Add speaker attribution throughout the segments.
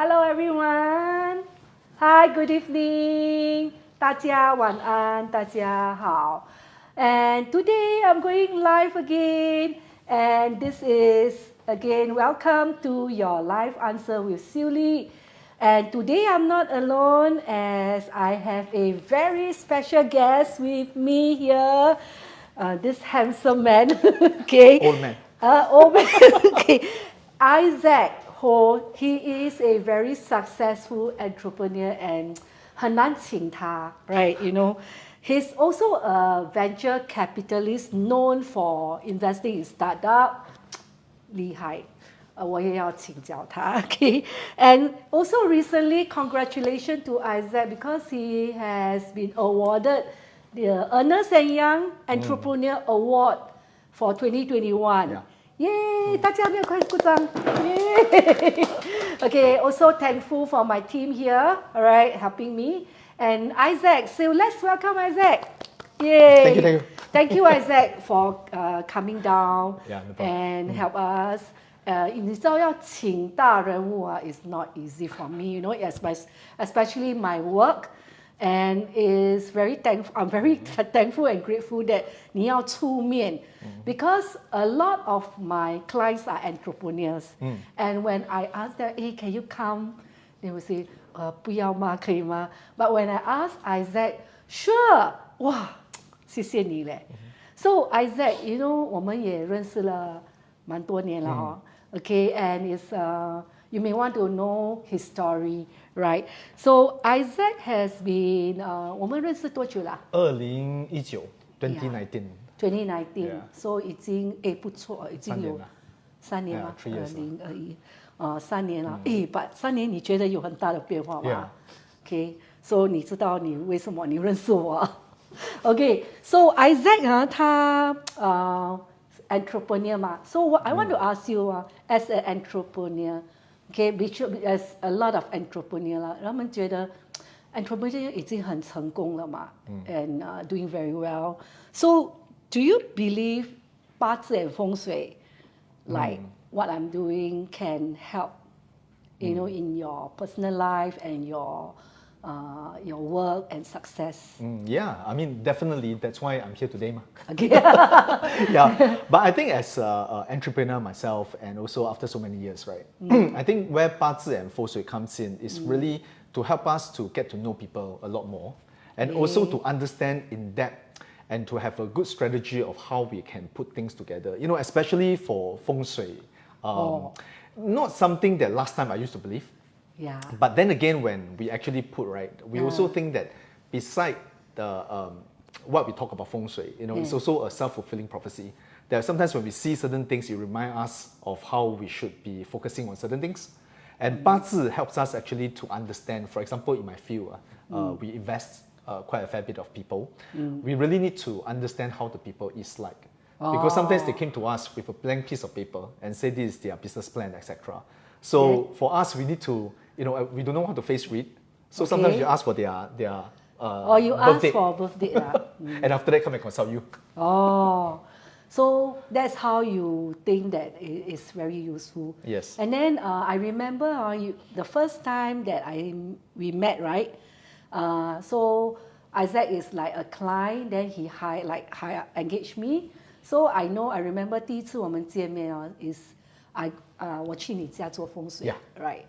Speaker 1: Hello everyone. Hi, good evening. 大家晚安，大家好。And today I'm going live again. And this is again welcome to your live answer with Siewli. And today I'm not alone as I have a very special guest with me here. This handsome man. Okay.
Speaker 2: Old man.
Speaker 1: Old man. Okay. Isaac Ho, he is a very successful entrepreneur and 很难请他 right? You know, he's also a venture capitalist known for investing in startup. 厉害，我也要请教他 okay? And also recently, congratulations to Isaac because he has been awarded the Ernst & Young Entrepreneur Award for 2021.
Speaker 2: Yeah.
Speaker 1: Yay! 大家没有快鼓掌 Yay! Okay, also thankful for my team here, alright, helping me. And Isaac, so let's welcome Isaac. Yay!
Speaker 2: Thank you.
Speaker 1: Thank you, Isaac, for coming down
Speaker 2: Yeah, no problem.
Speaker 1: and help us. 你知道要请大人物啊 is not easy for me, you know, especially my work. And is very thankful. I'm very thankful and grateful that 你要出面 because a lot of my clients are entrepreneurs. And when I ask them, hey, can you come? They will say, 不要吗？可以吗？ But when I ask Isaac, sure. 哇，谢谢你嘞。So Isaac, you know, 我们也认识了蛮多年了哦。Okay, and it's you may want to know his story, right? So Isaac has been 我们认识多久啦
Speaker 2: 2019
Speaker 1: ？2019
Speaker 2: Yeah.
Speaker 1: So 已经不错，已经有3年了
Speaker 2: ，3 years
Speaker 1: 3年了。but 3年你觉得有很大的变化吗 ？Okay, so 你知道你为什么你认识我？Okay, so Isaac 啊，他entrepreneur 嘛 ，so I want to ask you as an entrepreneur, okay, as a lot of entrepreneur 啦，他们觉得 entrepreneur 已经很成功了嘛，and doing very well. So do you believe 八字 and 风水 like what I'm doing can help, you know, in your personal life and your work and success?
Speaker 2: Yeah, I mean, definitely. That's why I'm here today.
Speaker 1: Okay.
Speaker 2: Yeah, but I think as an entrepreneur myself and also after so many years, right? I think where 八字 and 风水 comes in is really to help us to get to know people a lot more and also to understand in depth and to have a good strategy of how we can put things together. You know, especially for Feng Shui. Not something that last time I used to believe.
Speaker 1: Yeah.
Speaker 2: But then again, when we actually put right, we also think that beside the what we talk about Feng Shui, you know, it's also a self-fulfilling prophecy. That sometimes when we see certain things, it reminds us of how we should be focusing on certain things. And 八字 helps us actually to understand. For example, in my field, we invest quite a fair bit of people. We really need to understand how the people is like. Because sometimes they came to us with a blank piece of paper and say this is their business plan, etc. So for us, we need to, you know, we don't know how to face read. So sometimes you ask for their
Speaker 1: or you
Speaker 2: birthday.
Speaker 1: ask for birthday.
Speaker 2: And after that, come and consult you.
Speaker 1: So that's how you think that it is very useful.
Speaker 2: Yes.
Speaker 1: And then I remember the first time that we met, right? So Isaac is like a client, then he engaged me. So I remember 第一次我们见面is 我去你家做风水 right?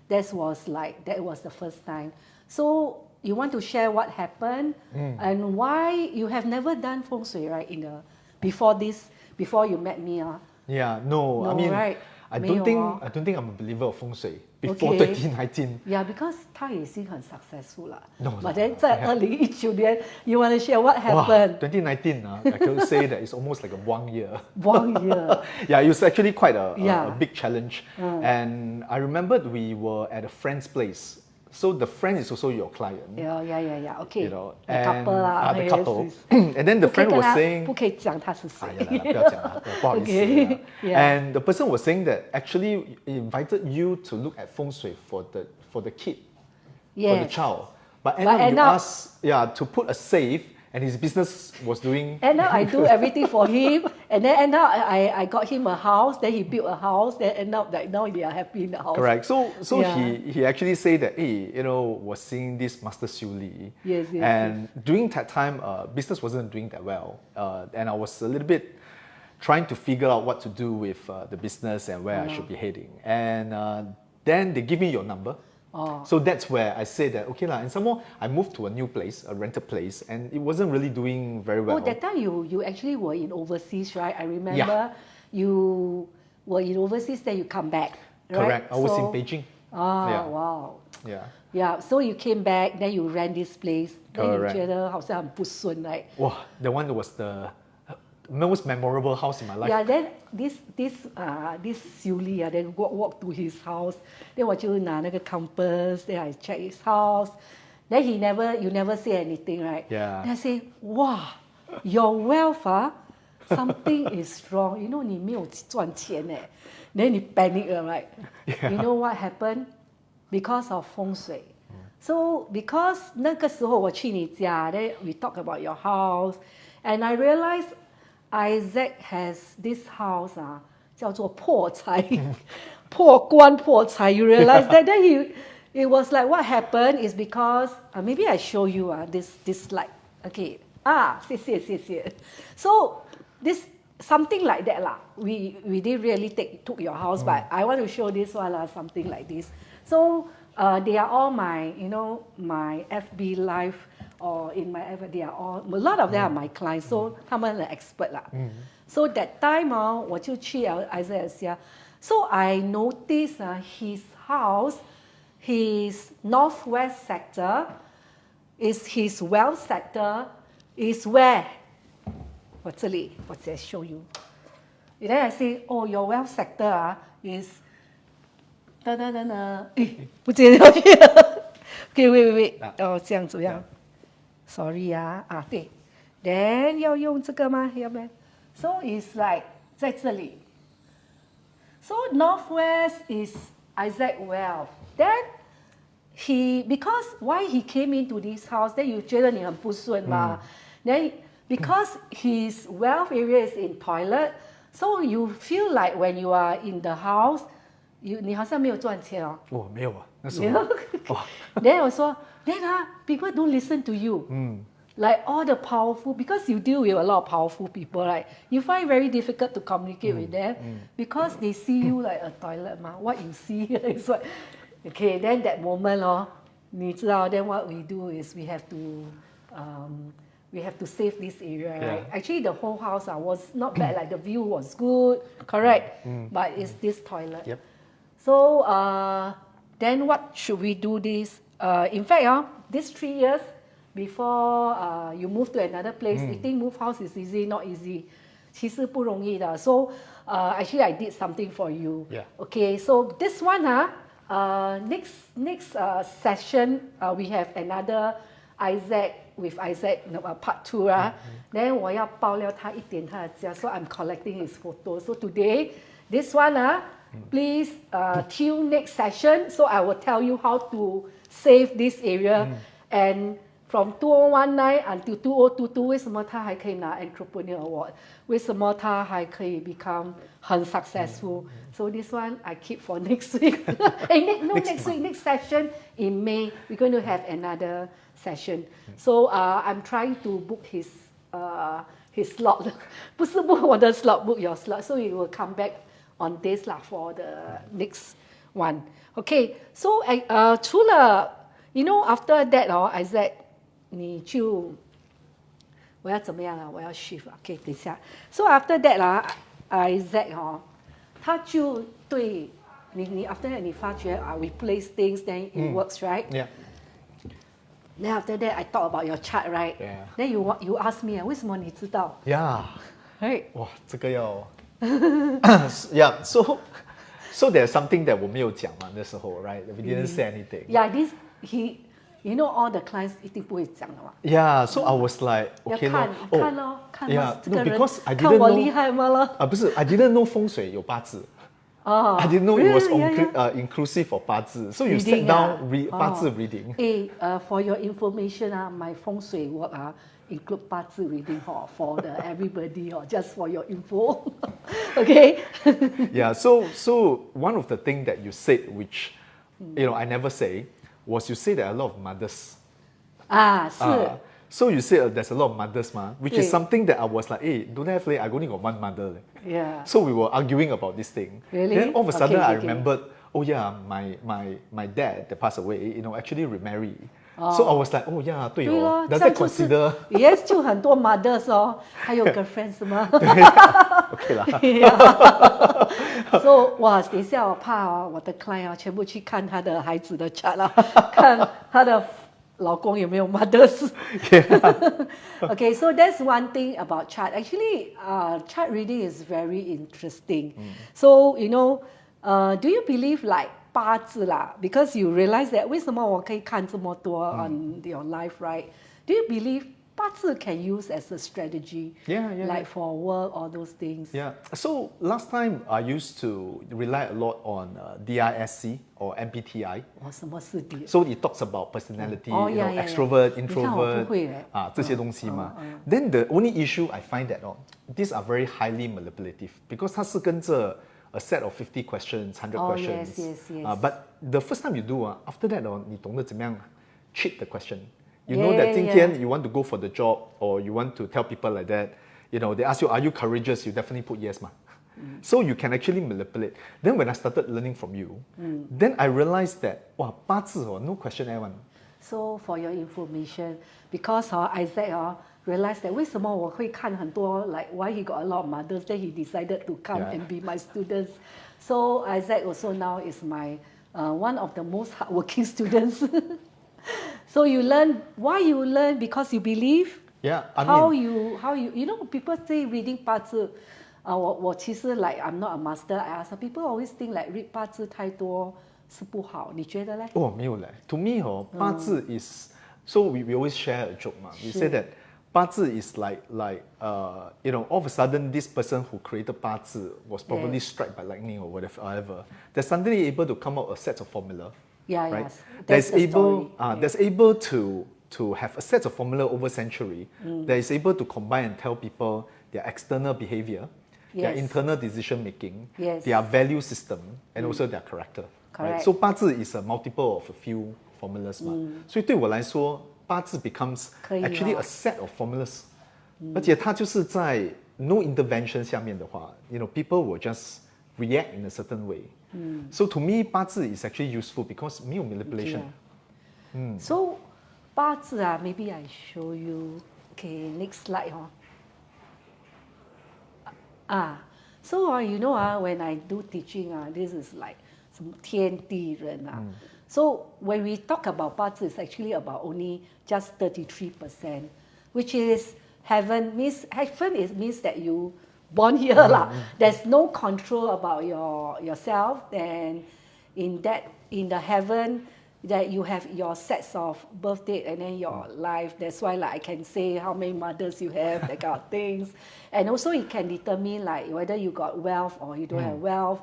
Speaker 1: That was the first time. So you want to share what happened and why you have never done feng shui, right? Before you met me,
Speaker 2: Yeah, no, I mean,
Speaker 1: right?
Speaker 2: I don't think I'm a believer of Feng Shui before 2019.
Speaker 1: Yeah, because 他已经很 successful 了。
Speaker 2: No,
Speaker 1: But then 在2019年 you want to share what happened?
Speaker 2: 2019, I could say that it's almost like a 1 year.
Speaker 1: 1 year.
Speaker 2: Yeah, it was actually quite a big challenge. And I remembered we were at a friend's place. So the friend is also your client.
Speaker 1: Yeah. Okay.
Speaker 2: You know,
Speaker 1: the
Speaker 2: and,
Speaker 1: couple 啦
Speaker 2: the couple. And then the friend was saying,
Speaker 1: 不可以讲他是谁。
Speaker 2: 不要讲了，不好意思。
Speaker 1: Okay, yeah.
Speaker 2: And the person was saying that actually he invited you to look at feng shui for the kid, for the child. But end up you asked to put a safe and his business was doing.
Speaker 1: And now I do everything for him, and then now I got him a house. Then he built a house. Then end up like now they are happy in the house.
Speaker 2: Correct. So
Speaker 1: Yeah.
Speaker 2: he actually said that, hey, was seeing this Master Siewli.
Speaker 1: Yes, yes,
Speaker 2: And during that time, business wasn't doing that well, and I was a little bit trying to figure out what to do with the business and where I should be heading. And then they give me your number. So that's where I said that, okay lah. And some more, I moved to a new place, a rented place, and it wasn't really doing very well.
Speaker 1: Oh, that time you actually were in overseas, right? I remember you were in overseas, then you come back, right?
Speaker 2: Correct. I was in Beijing.
Speaker 1: Wow.
Speaker 2: Yeah.
Speaker 1: Yeah, so you came back, then you ran this place, then you
Speaker 2: Correct.
Speaker 1: 觉得好像很不顺, right?
Speaker 2: Wow, the one was the most memorable house in my life.
Speaker 1: Yeah, then this Siewli then walk to his house. Then 我就拿那个 compass, then I check his house. Then you never say anything, right?
Speaker 2: Yeah.
Speaker 1: Then I say, wow, your wealth, something is wrong. 你没有赚钱哎. Then you panic, right?
Speaker 2: Yeah.
Speaker 1: You know what happened? Because of Feng Shui. So because 那个时候我去你家, then we talk about your house, and I realized Isaac has this house 叫做破财破官破财. You realize that? Then it was like what happened is because maybe I show you this slide. Okay. 谢谢. So this something like that lah. We didn't really took your house, but I want to show this one something like this. So they are all my my FB live or in my FB, they are all a lot of them are my clients. So 他们很 expert 啦. So that time 我就去 Isaac 家. So I noticed his house, his northwest sector, is his wealth sector, is where? 我这里 show you. Then I say, oh, your wealth sector is 不接下去了。Okay, wait. 这样怎么样 ？Sorry 对。Then 要用这个吗？要不然 ？So it's like 在这里。So northwest is Isaac wealth. Then because why he came into this house? Then you 觉得你很不顺嘛？Then because his wealth area is in toilet, so you feel like when you are in the house, 你好像没有赚钱哦。
Speaker 2: 没有那时候。
Speaker 1: Then 我说 then people don't listen to you. Like all the powerful, because you deal with a lot of powerful people, right? You find very difficult to communicate with them because they see you like a toilet ma. What you see is what. Okay, then that moment 你知道 then what we do is we have to save this area, right? Actually, the whole house was not bad. Like the view was good, correct? But it's this toilet.
Speaker 2: Yep.
Speaker 1: So then what should we do this? In fact, these 3 years before you move to another place, you think move house is easy? Not easy. 其实不容易的. So actually, I did something for you.
Speaker 2: Yeah.
Speaker 1: Okay, so this one, next session, we have another Isaac with Isaac part 2. Then 我要爆料他一点他的家, so I'm collecting his photos. So today, this one, please tune next session. So I will tell you how to save this area. And from 2019 until 2022, 为什么他还可以拿 Entrepreneur Award? 为什么他还可以 become 很 successful? So this one I keep for next week. Next week, next session in May, we're going to have another session. So I'm trying to book his slot. 不是 book 我的 slot, book your slot. So he will come back on this for the next one. Okay, so 除了 after that Isaac 你就我要怎么样我要 shift OK 等一下 So after that Isaac 他就对你 after that 你发觉we place things then it works, right?
Speaker 2: Yeah.
Speaker 1: Then after that I talk about your chart, right?
Speaker 2: Yeah.
Speaker 1: Then you ask me 为什么你知道
Speaker 2: Yeah.
Speaker 1: Right?
Speaker 2: 哇，这个要Yeah, so there's something that 我没有讲嘛那时候 right? We didn't say anything.
Speaker 1: Yeah, this all the clients 一定不会讲的嘛
Speaker 2: Yeah, so I was like, okay
Speaker 1: 要看咯
Speaker 2: Yeah,
Speaker 1: 这个
Speaker 2: no,
Speaker 1: 人
Speaker 2: because I
Speaker 1: 看
Speaker 2: didn't
Speaker 1: 我
Speaker 2: know
Speaker 1: 厉害吗咯
Speaker 2: 不是 I didn't know 风水有八字
Speaker 1: Oh,
Speaker 2: I didn't know it was
Speaker 1: really? Yeah.
Speaker 2: inclusive of 八字. So you
Speaker 1: Reading,
Speaker 2: sat down,
Speaker 1: ah.
Speaker 2: read 八字 reading.
Speaker 1: For your information, my feng shui work include 八字 reading for the everybody just for your info. Okay.
Speaker 2: Yeah, so one of the things that you said, which I never say, was you say there are a lot of mothers.
Speaker 1: 是。
Speaker 2: So you said there's a lot of mothers, which is
Speaker 1: 对
Speaker 2: something that I was like, hey, don't have leh, I only got one mother. Leh.
Speaker 1: Yeah.
Speaker 2: So we were arguing about this thing.
Speaker 1: Really?
Speaker 2: Then all of a sudden
Speaker 1: Okay,
Speaker 2: I
Speaker 1: okay.
Speaker 2: remembered, oh yeah, my dad that passed away, actually remarried. So I was like, oh yeah, 对
Speaker 1: 对咯，
Speaker 2: does
Speaker 1: 这
Speaker 2: that
Speaker 1: 样就是
Speaker 2: consider?
Speaker 1: Yes，就很多 mothers 还有 girlfriend 是吗
Speaker 2: Okay 啦。
Speaker 1: ？So 哇，等一下我怕我的 client 全部去看他的孩子的 chart 看他的老公有没有 mothers。Okay, so that's one thing about chart. Actually, chart reading is very interesting. So do you believe like 八字啦 because you realize that 为什么我可以看这么多 on your life, right? Do you believe 八字 can use as a strategy?
Speaker 2: Yeah.
Speaker 1: Like for work or those things?
Speaker 2: Yeah. So last time I used to rely a lot on DISC or MBTI.
Speaker 1: 什么是 D?
Speaker 2: So it talks about personality,
Speaker 1: yeah.
Speaker 2: extrovert,
Speaker 1: 你看我不会
Speaker 2: introvert, 这些东西嘛。Then the only issue I find that these are very highly manipulative because 它是跟着a set of 50 questions, 100 questions.
Speaker 1: Yes.
Speaker 2: But the first time you do, after that, 你懂得怎么样 cheat the question. You know that
Speaker 1: Yeah.
Speaker 2: 今天 you want to go for the job or you want to tell people like that, they ask you, are you courageous? You definitely put yes, ma. So you can actually manipulate. Then when I started learning from you, then I realized that, 八字 no questionnaire one.
Speaker 1: So for your information, because Isaac realized that 为什么我会看很多 like why he got a lot of mothers, then he decided to come and be my students. So Isaac also now is my one of the most hardworking students. So you learn why you learn because you believe.
Speaker 2: Yeah,
Speaker 1: how you people say reading 八字我其实 like I'm not a master. I ask people always think like read 八字太多是不好，你觉得嘞？
Speaker 2: 没有嘞。To me 八字 is so we always share a joke 嘛。We say that 八字 is like all of a sudden this person who created 八字 was probably struck by lightning or whatever. They're suddenly able to come up a set of formula.
Speaker 1: Yeah,
Speaker 2: right?
Speaker 1: yes.
Speaker 2: That's
Speaker 1: the
Speaker 2: able
Speaker 1: story.
Speaker 2: that's able to have a set of formula over century that is able to combine and tell people their external behavior, their internal decision making, their value system, and also their character. Right? So 八字 is a multiple of a few formulas 嘛。所以对我来说，八字 becomes actually a set of formulas. 而且它就是在 no intervention 下面的话，people will just react in a certain way. So to me, 八字 is actually useful because 没有 manipulation.
Speaker 1: So 八字maybe I show you. Okay, next slide So when I do teaching this is like 什么天地人So when we talk about 八字, it's actually about only just 33%, which is heaven. Heaven means that you born here There's no control about yourself, and in the heaven that you have your sets of birth date and then your life. That's why I can say how many mothers you have, that kind of things. And also it can determine like whether you got wealth or you don't have wealth.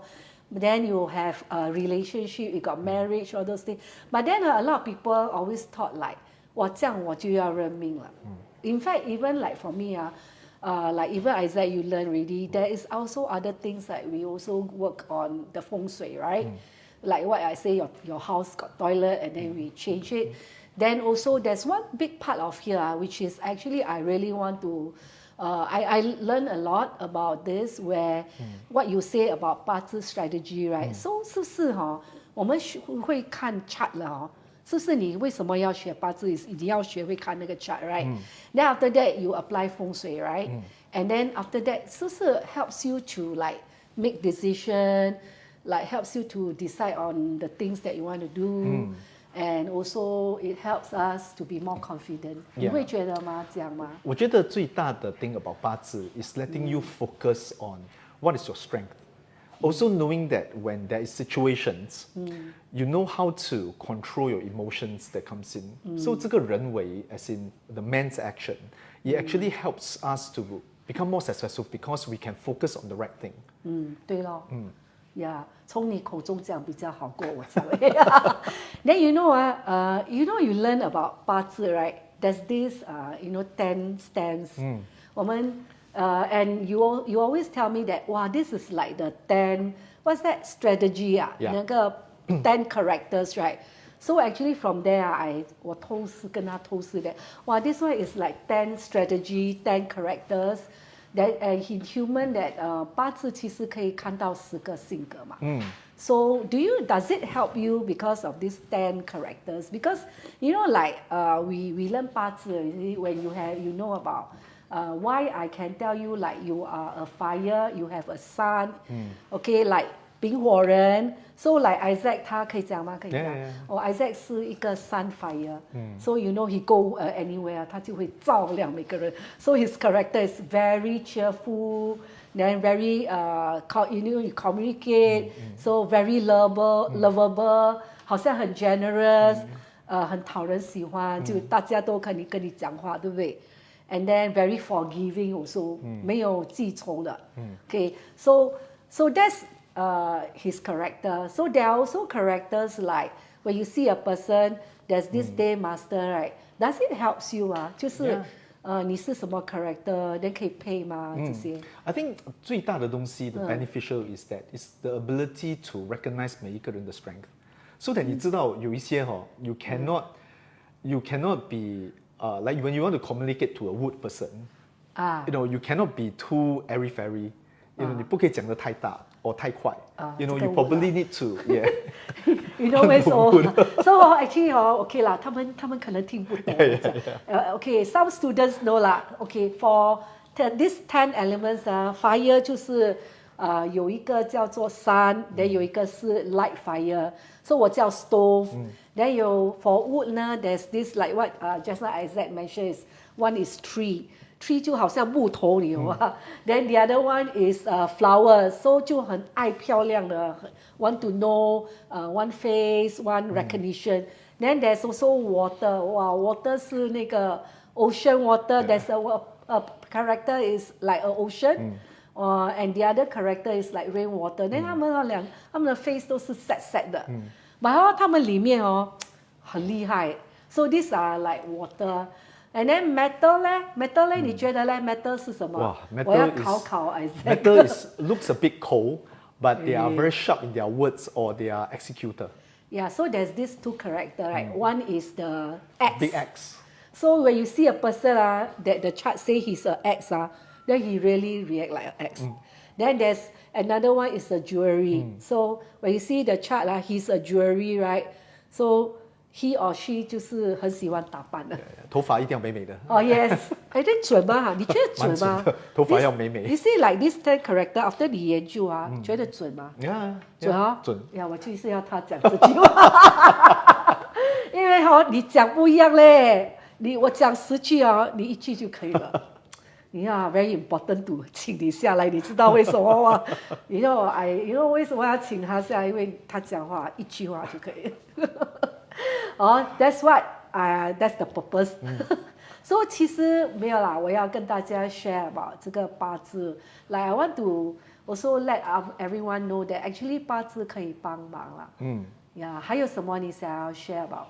Speaker 1: Then you have a relationship, you got marriage, all those things. But then a lot of people always thought like 这样我就要认命了 In fact, even like for me like even Isaac, you learn already. There is also other things that we also work on the feng shui, right? Like what I say, your house got toilet and then we change it. Then also there's one big part of here which is actually I really want to. I learned a lot about this where what you say about 八字 strategy, right? So 是不是我们会看 chart 了是不是你为什么要学八字？你要学会看那个 chart, right? Then after that you apply 风水, right? And then after that, 是不是 helps you to like make decision, like helps you to decide on the things that you want to do, and also it helps us to be more confident. 你会觉得吗？这样吗？
Speaker 2: 我觉得最大的 thing about 八字 is letting you focus on what is your strength. Also knowing that when there is situations, you know how to control your emotions that comes in. So 这个人为 as in the man's action, it actually helps us to become more successful because we can focus on the right thing.
Speaker 1: 对咯。呀，从你口中讲比较好过我讲。Then you you learn about 八字 right? There's this 10 stands. 我们and you always tell me that this is like the 10 what's that strategy 那个 10 characters right? So actually from there 我跟他透视的this one is like 10 strategy 10 characters that in human that 八字其实可以看到10个性格嘛。So does it help you because of these 10 characters? Because like we learn 八字 when you know about why I can tell you like you are a fire, you have a sun, okay, like 丙火人 so like Isaac 他可以讲吗？可以讲。Isaac 是一个 sun fire, so he go anywhere 他就会照亮每个人。So his character is very cheerful, then very you communicate, so very lovable, 好像很 generous, 很讨人喜欢，就大家都可以跟你讲话，对不对？And then very forgiving also, 没有记仇的。Okay, so that's his character. So there are also characters like when you see a person, there's this day master, right? Does it helps you 就是你是什么 character, then 可以配吗？这些。
Speaker 2: I think 最大的东西 the beneficial is that it's the ability to recognize 每一个人的 strength, so that 你知道有一些you cannot be like when you want to communicate to a wood person, you cannot be too airy fairy, 你不可以讲得太大or 太快，you probably need to
Speaker 1: 为什么？So actually okay 啦，他们可能听不懂。Okay, some students know 啦。Okay, for these 10 elements fire 就是有一个叫做 sun, then 有一个是 light fire, so 我叫 stove. Then 有 for wood 呢 there's this like what just like Isaac mentioned, one is tree 就好像木头你有啊。Then the other one is flower, so 就很爱漂亮的 want to know one face, one recognition. Then there's also water, water 是那个 ocean water, there's a character is like an ocean, and the other character is like rainwater. Then 他们的 face 都是 sad 的，然后他们里面很厉害。So these are like water. And then metal 呢？metal 你觉得metal 是什么？我要考 Isaac.
Speaker 2: Metal looks a bit cold, but they are very sharp in their words or they are executor.
Speaker 1: Yeah, so there's these two characters, right? One is the X.
Speaker 2: Big X.
Speaker 1: So when you see a person that the chart say he's an X, then he really react like an X. Then there's another one is a jewelry. So when you see the chart he's a jewelry, right? So he or she 就是很喜欢打扮的，
Speaker 2: 头发一定要美美的。
Speaker 1: yes， 准吗？你觉得准吗？
Speaker 2: 头发要美美。
Speaker 1: You see like this 10 character after 你研究觉得准吗？准
Speaker 2: 准。
Speaker 1: 我就是要他讲这句话，因为你讲不一样嘞。我讲10句你1句就可以了。你要 very important to 请你下来，你知道为什么吗？为什么要请他下来？因为他讲话1句话就可以。that's what that's the purpose. So 其实没有啦，我要跟大家 share about 这个八字。Like I want to also let everyone know that actually 八字可以帮忙啦。还有什么你想要 share about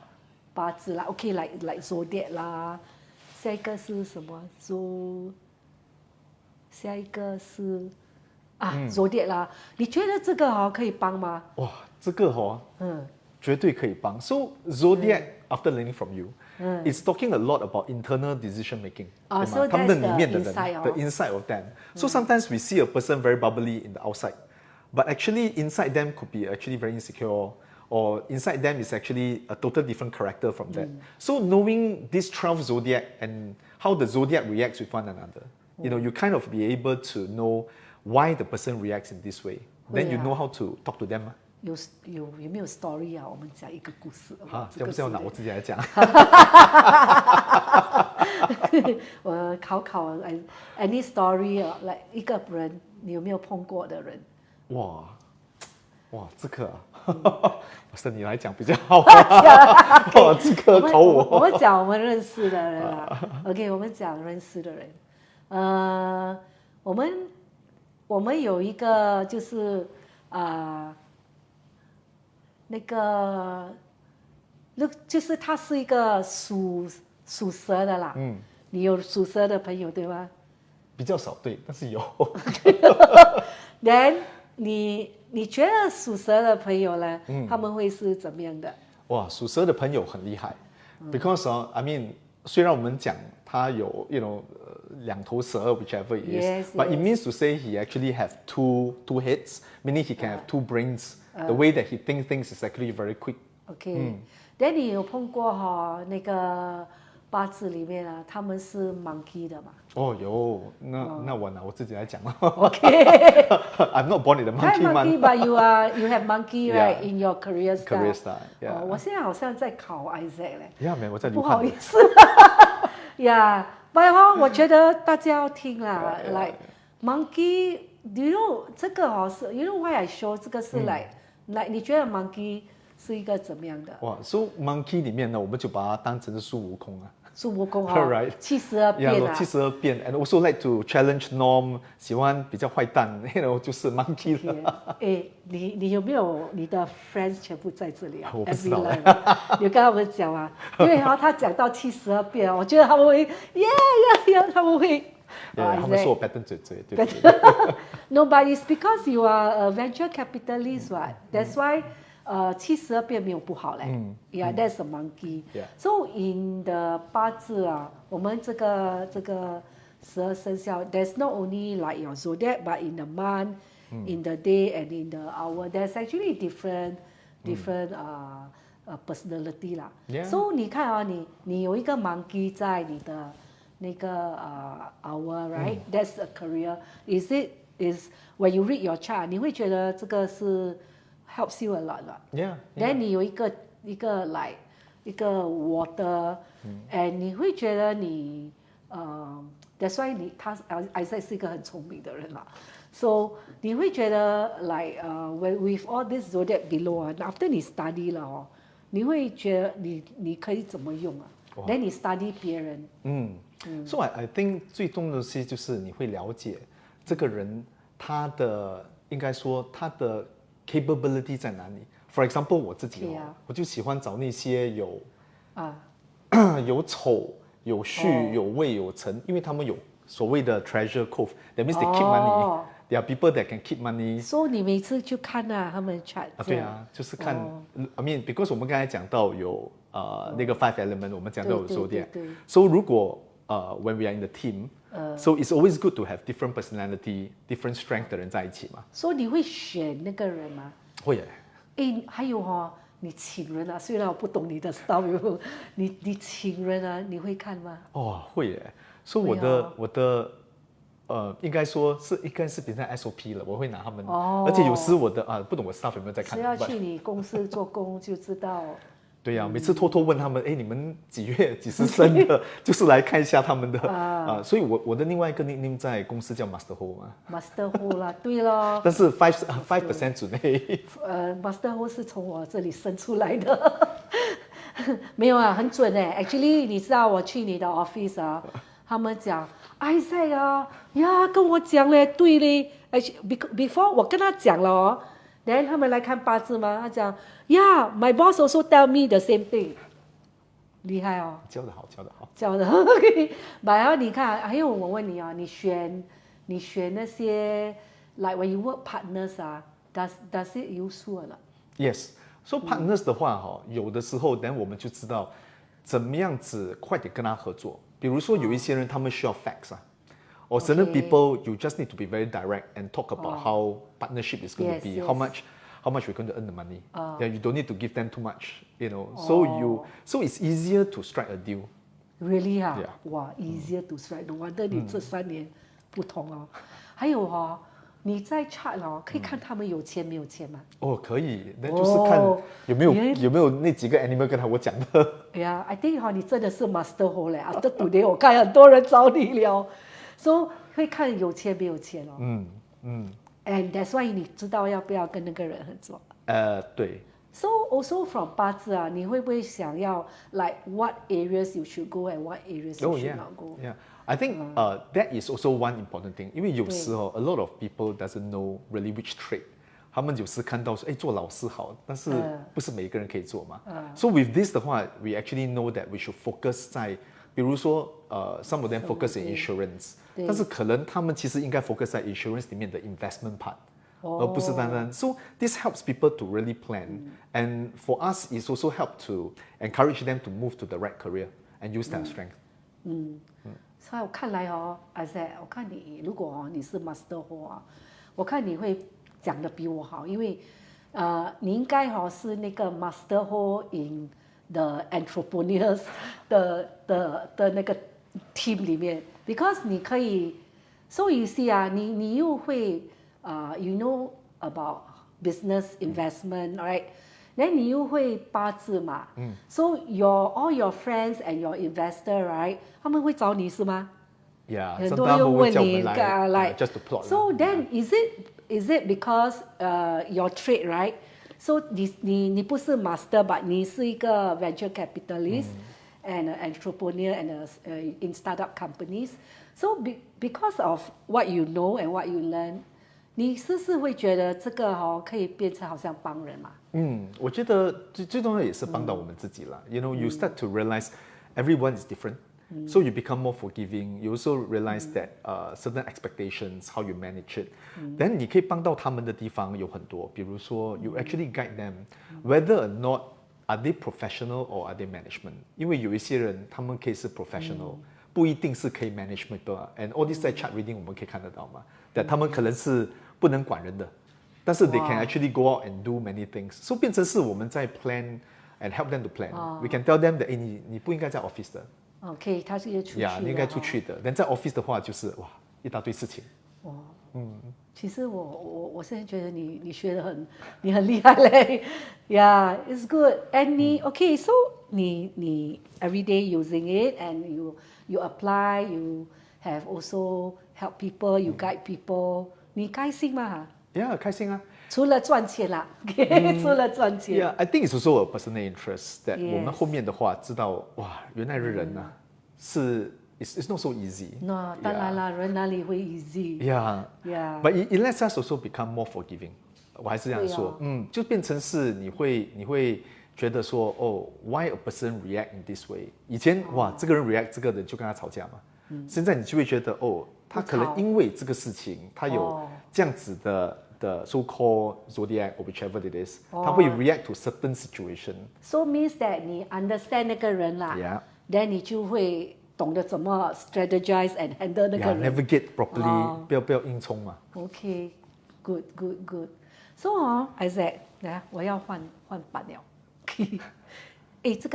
Speaker 1: 八字啦 ？Okay, like zodiac 啦。下一个是什么？下一个是zodiac 啦。你觉得这个可以帮吗？
Speaker 2: 哇，这个绝对可以帮。So zodiac, after learning from you, it's talking a lot about internal decision making.
Speaker 1: So
Speaker 2: 他们的里面的人
Speaker 1: the
Speaker 2: inside of them. So sometimes we see a person very bubbly in the outside, but actually inside them could be actually very insecure, or inside them is actually a total different character from that. So knowing these 12 zodiac and how the zodiac reacts with one another, you kind of be able to know why the person reacts in this way. Then you know how to talk to them.
Speaker 1: 有没有 story 我们讲一个故事。
Speaker 2: 这不是要拿我自己来讲。
Speaker 1: 我考 any story like 一个人你有没有碰过的人？
Speaker 2: 哇，这个是你来讲比较好。哇，这个考我。
Speaker 1: 我们讲我们认识的人OK， 我们讲认识的人。我们有一个就是那个，就是他是一个属蛇的啦。你有属蛇的朋友对吗？
Speaker 2: 比较少对，但是有。
Speaker 1: then 你觉得属蛇的朋友呢，他们会是怎么样的？
Speaker 2: 哇，属蛇的朋友很厉害，because I mean， 虽然我们讲他有两头蛇 whichever it is，but it means to say he actually have two heads, meaning he can have two brains. The way that he thinks things is actually very quick.
Speaker 1: OK，then 你有碰过那个八字里面啊，他们是 monkey 的嘛？
Speaker 2: 哦，有，那我拿我自己来讲了。
Speaker 1: OK，
Speaker 2: I'm not born in the monkey month.
Speaker 1: But you have monkey right in your career style.
Speaker 2: Career style. Yeah.
Speaker 1: 我现在好像在考 Isaac 嘞。
Speaker 2: Yeah， 我在
Speaker 1: 不好意思。Yeah，but 我觉得大家要听啦。Like monkey，do you know 这个是 ，you know why I show 这个是 like 你觉得 monkey 是一个怎么样的？
Speaker 2: 哇 ，so monkey 里面呢，我们就把它当成是孙悟空啊。
Speaker 1: 孙悟空
Speaker 2: Right
Speaker 1: 72变啊。
Speaker 2: 72变 ，and also like to challenge norm， 喜欢比较坏蛋就是 monkey 了。
Speaker 1: 你有没有你的 friends 全部在这里啊？
Speaker 2: 我不知道。
Speaker 1: 你跟他们讲啊，因为他讲到72变，我觉得他们会他们会。
Speaker 2: 他们说我 pattern 嘴，对不
Speaker 1: 对 ？No, but it's because you are a venture capitalist, right? That's why. 72变没有不好嘞。Yeah, that's a monkey. So in the 八字啊，我们这个12生肖 ，there's not only like your zodiac, but in the month, in the day, and in the hour, there's actually different personality 啦。So 你看啊，你有一个 monkey 在你的那个hour, right? That's a career. Is when you read your chart， 你会觉得这个是helps you a lot 啦。Then 你有一个 like 一个 water，and 你会觉得你that's why Isaac 是一个很聪明的人啦。So 你会觉得 like with all this zodiac below 啊 ，after 你 study 了你会觉得你可以怎么用啊 ？Then 你 study 别人。
Speaker 2: So I think 最重要的是就是你会了解这个人他的应该说他的capability 在哪里 ？For example， 我自己我就喜欢找那些有丑、有戌、有未、有辰，因为他们有所谓的 treasure cove。That means they keep money. There are people that can keep money.
Speaker 1: So 你每次去看他们 chart
Speaker 2: 对啊，就是看。I mean, because 我们刚才讲到有那个 five element， 我们讲到有 zodiac。So 如果when we are in the team，so it's always good to have different personality、different strength 的人在一起嘛。
Speaker 1: 所以你会选那个人吗？
Speaker 2: 会耶。
Speaker 1: 还有你请人啊，虽然我不懂你的 style， 你请人啊，你会看吗？
Speaker 2: 会耶。所以我的应该说是应该是比较 SOP 了，我会拿他们。而且有时我的不懂我 staff 有没有在看。
Speaker 1: 只要去你公司做工就知道。
Speaker 2: 对呀，每次偷偷问他们，你们几月几时生的，就是来看一下他们的所以我的另外一个 nickname 在公司叫 Master Ho 嘛。
Speaker 1: Master Ho 啦，对咯。
Speaker 2: 但是5% 之内。
Speaker 1: Master Ho 是从我这里生出来的，没有啊，很准哎。Actually， 你知道我去你的 office 啊，他们讲 Isaac 啊，跟我讲嘞，对嘞。Before 我跟他讲了then 他们来看八字吗？他讲 my boss also tell me the same thing。厉害哦！
Speaker 2: 教得好。
Speaker 1: 教得好 ，OK。然后你看，还有我问你你选那些 like when you work partners 啊 ，does it useful 了
Speaker 2: ？Yes。So partners 的话有的时候 then 我们就知道怎么样子快点跟他合作。比如说有一些人他们需要 facts or certain people you just need to be very direct and talk about how partnership is going to be, how much we're going to earn the money. You don't need to give them too much, so it's easier to strike a deal.
Speaker 1: Really 哇 easier to strike. No wonder 你这3年不同还有你在 chart 可以看他们有钱没有钱吗？
Speaker 2: 可以，那就是看有没有那几个 animal 跟我讲的。
Speaker 1: I think 你真的是 Master Ho 嘞。After today 我看很多人找你了。So 会看有钱没有钱And that's why 你知道要不要跟那个人合作。
Speaker 2: 对。
Speaker 1: So also from 八字你会不会想要 like what areas you should go and what areas you should not go?
Speaker 2: I think that is also one important thing. 因为有时a lot of people doesn't know really which trade 他们有时看到说，哎，做老师好，但是不是每一个人可以做嘛。So with this 的话 ，we actually know that we should focus 在，比如说some of them focus in insurance，但是可能他们其实应该 focus 在 insurance 里面的 investment part。而不是单单 So this helps people to really plan, and for us, it's also help to encourage them to move to the right career and use their strength.
Speaker 1: 所以我看来I said， 我看你如果你是 master 我看你会讲的比我好，因为你应该是那个 master in the entrepreneurs 的那个 team 里面 ，because 你可以 ，so you see 你又会。You know about business investment, right? Then 你又会八字嘛？So all your friends and your investor, right? 他们会找你是吗？
Speaker 2: Yeah,
Speaker 1: 很多人又问你
Speaker 2: ，like just to plot.
Speaker 1: So then is it because your trade, right? So 你不是 master, but 你是一个 venture capitalist and an entrepreneur and in startup companies. So because of what you know and what you learn. 你是不是会觉得这个可以变成好像帮人嘛？
Speaker 2: 我觉得最重要也是帮到我们自己啦。You know, you start to realize everyone is different, so you become more forgiving. You also realize that certain expectations, how you manage it. Then 你可以帮到他们的地方有很多，比如说 you actually guide them, whether or not are they professional or are they management. 因为有一些人他们可以是 professional，不一定是可以 management 的 ，and all this 在 chart reading 我们可以看得到嘛。that 他们可能是不能管人的，但是 they can actually go out and do many things. So 变成是我们在 plan and help them to plan. We can tell them that 你不应该在 office 的。
Speaker 1: OK， 他是出去的。
Speaker 2: 你应该出去的。但在 office 的话就是哇一大堆事情。
Speaker 1: 其实我现在觉得你学得你很厉害嘞。Yeah, it's good. And 你 OK, so 你 every day using it and you apply, you have also help people, you guide people. 你开心吗
Speaker 2: ？Yeah, 开心啊。
Speaker 1: 除了赚钱啦，除了赚钱。
Speaker 2: Yeah, I think it's also a personal interest that 我们后面的话知道哇，原来人啊是 it's not so easy.
Speaker 1: No, 当然啦，人哪里会 easy?
Speaker 2: Yeah,
Speaker 1: yeah.
Speaker 2: But it lets us also become more forgiving. 我还是这样说，就变成是你会觉得说why a person react in this way？ 以前哇，这个人 react 这个人就跟他吵架嘛，现在你就会觉得他可能因为这个事情，他有这样子的 so-called zodiac or whichever it is，他会 react to certain situation.
Speaker 1: So means that 你 understand 那个人啦 ，then 你就会懂得怎么 strategize and handle 那个人
Speaker 2: ，navigate properly，不要硬冲嘛。
Speaker 1: Okay, good. So Isaac， 来，我要换版了。这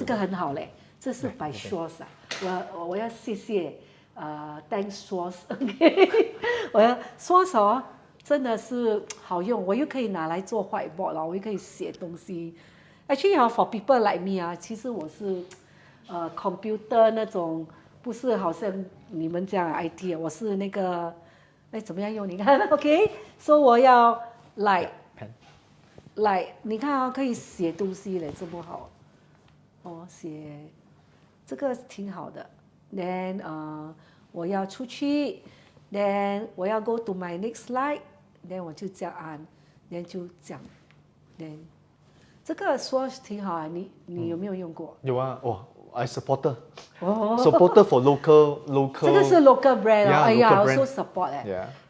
Speaker 1: 个很好嘞，这是 by Source 我要谢谢thanks Source。我要 Source真的是好用，我又可以拿来做 whiteboard 了，我又可以写东西。Actually for people like me 其实我是computer 那种，不是好像你们这样 IT， 我是那个怎么样用？你看 ，OK， 所以我要 like 你看可以写东西嘞，这么好。写这个挺好的。Then 我要出去 ，Then 我要 go to my next slide，Then 我就这样按 ，Then 就讲 ，Then 这个说挺好啊，你有没有用过？
Speaker 2: 有啊，I supporter for local。
Speaker 1: 这个是 local brand
Speaker 2: I
Speaker 1: also support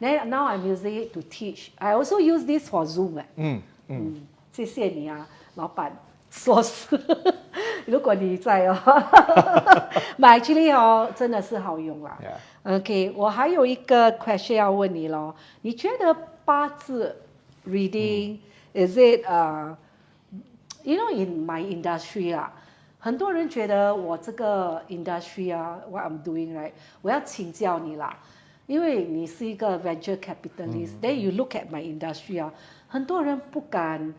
Speaker 1: Then now I'm using it to teach. I also use this for Zoom 谢谢你啊，老板。说是，如果你在买 actually 真的是好用啦。OK， 我还有一个 question 要问你咯，你觉得八字 reading is it you know in my industry 很多人觉得我这个 industry what I'm doing right， 我要请教你啦，因为你是一个 venture capitalist，then you look at my industry 很多人不敢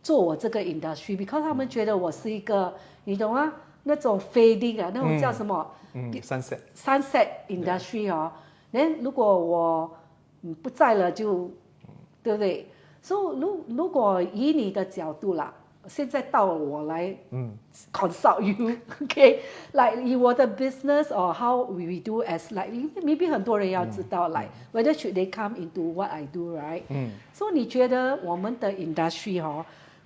Speaker 1: 做我这个 industry because 他们觉得我是一个你懂吗？那种 fading 那种叫什么？sunset industry then 如果我不在了就，对不对？所以如果以你的角度啦现在到我来 consult you, okay? Like you want a business or how we do as like maybe 很多人要知道 like whether should they come into what I do, right? So 你觉得我们的 industry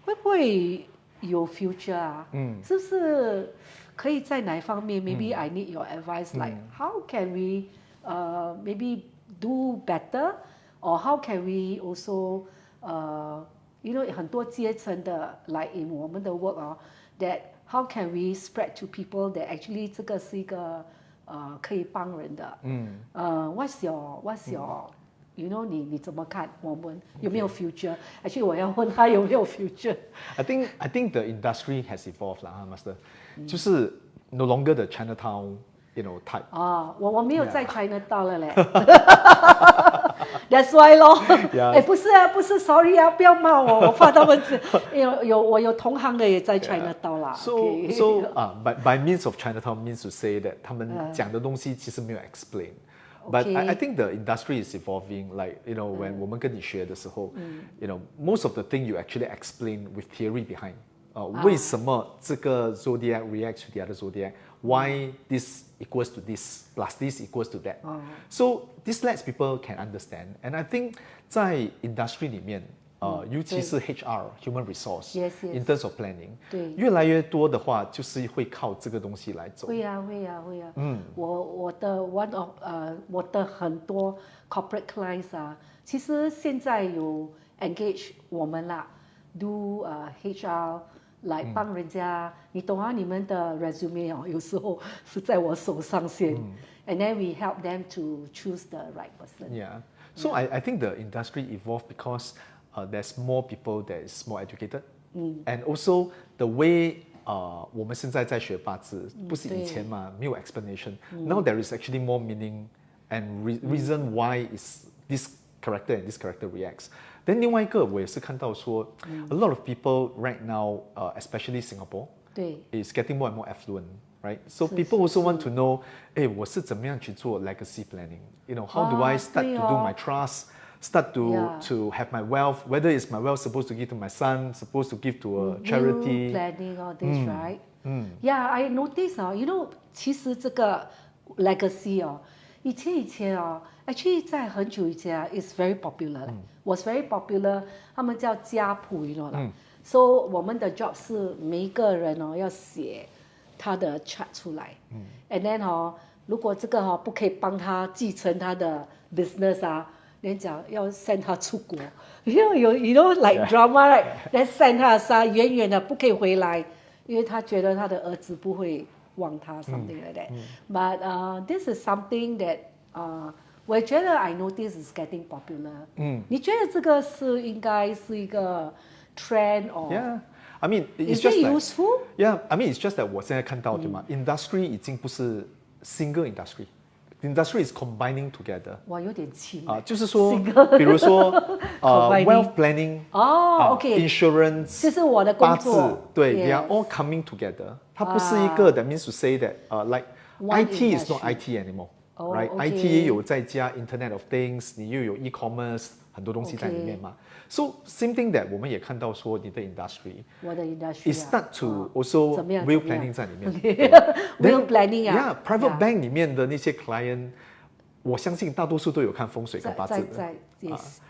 Speaker 1: 会不会有 future 啊？是不是可以在哪一方面 ？Maybe I need your advice. Like how can we maybe do better, or how can we also you know 很多阶层的 like in 我们的 work that how can we spread to people that actually 这个是一个可以帮人的。What's your you know 你怎么看我们有没有 future？ Actually 我要问他有没有 future。I
Speaker 2: think the industry has evolved 啦，Master，就是 no longer the Chinatown type。
Speaker 1: 我没有在 Chinatown 了嘞。That's why 咯。不是 sorry 啊，不要骂我，我怕他们我有同行的也在 Chinatown 啦。
Speaker 2: So by means of Chinatown means to say that 他们讲的东西其实没有 explain。But I think the industry is evolving. Like when 我们跟你学的时候most of the thing you actually explain with theory behind. 为什么这个 zodiac reacts to the other zodiac? Why this equals to this plus this equals to that? So this lets people can understand. And I think 在 industry 里面尤其是 HR human resource in terms of planning 越来越多的话就是会靠这个东西来走。
Speaker 1: 会啊。我的很多 corporate clients 其实现在有 engage 我们啦 do HR 来帮人家你懂你们的 resume 有时候是在我手上先and then we help them to choose the right person.
Speaker 2: So I think the industry evolved because there's more people that is more educated, and also the way 我们现在在学八字，不是以前嘛，没有 explanation. Now there is actually more meaning and reason why is this character and this character reacts. Then 另外一个我也是看到说 a lot of people right now, especially Singapore, is getting more and more affluent. Right, so people also want to know, 我是怎么样去做 legacy planning? How do I start to do my trust? Start to have my wealth, whether it's my wealth supposed to give to my son, supposed to give to a charity.
Speaker 1: Planning all this, right? Yeah, I notice其实这个 legacy 以前actually 在很久以前is very popular, was very popular. 他们叫家谱，So 我们的 job 是每一个人要写他的 chart 出来，and then 如果这个不可以帮他继承他的 business人讲要 send 他出国，you know like drama right， then send 他远远的不可以回来，因为他觉得他的儿子不会忘他 something like that. But this is something that 我觉得 I notice is getting popular. 你觉得这个是应该是一个 trend or
Speaker 2: I mean, it's
Speaker 1: is
Speaker 2: just
Speaker 1: it
Speaker 2: like,
Speaker 1: useful?
Speaker 2: Yeah, I mean, it's just that 我现在看到对吗？Industry 已经不是 single industry。Industry is combining together.
Speaker 1: 哇，有点轻
Speaker 2: 就是说，比如说wealth planning, insurance,
Speaker 1: 这是我的工作。
Speaker 2: 八字，对 ，they are all coming together. 它不是一个 that means to say that like IT is not IT anymore, right? IT 也有在加 Internet of Things， 你又有 e-commerce， 很多东西在里面嘛。So same thing that 我们也看到说你的 industry，
Speaker 1: 我的 industry
Speaker 2: is start to also will planning 在里面。
Speaker 1: will planning
Speaker 2: private bank 里面的那些 client， 我相信大多数都有看风水跟八字的。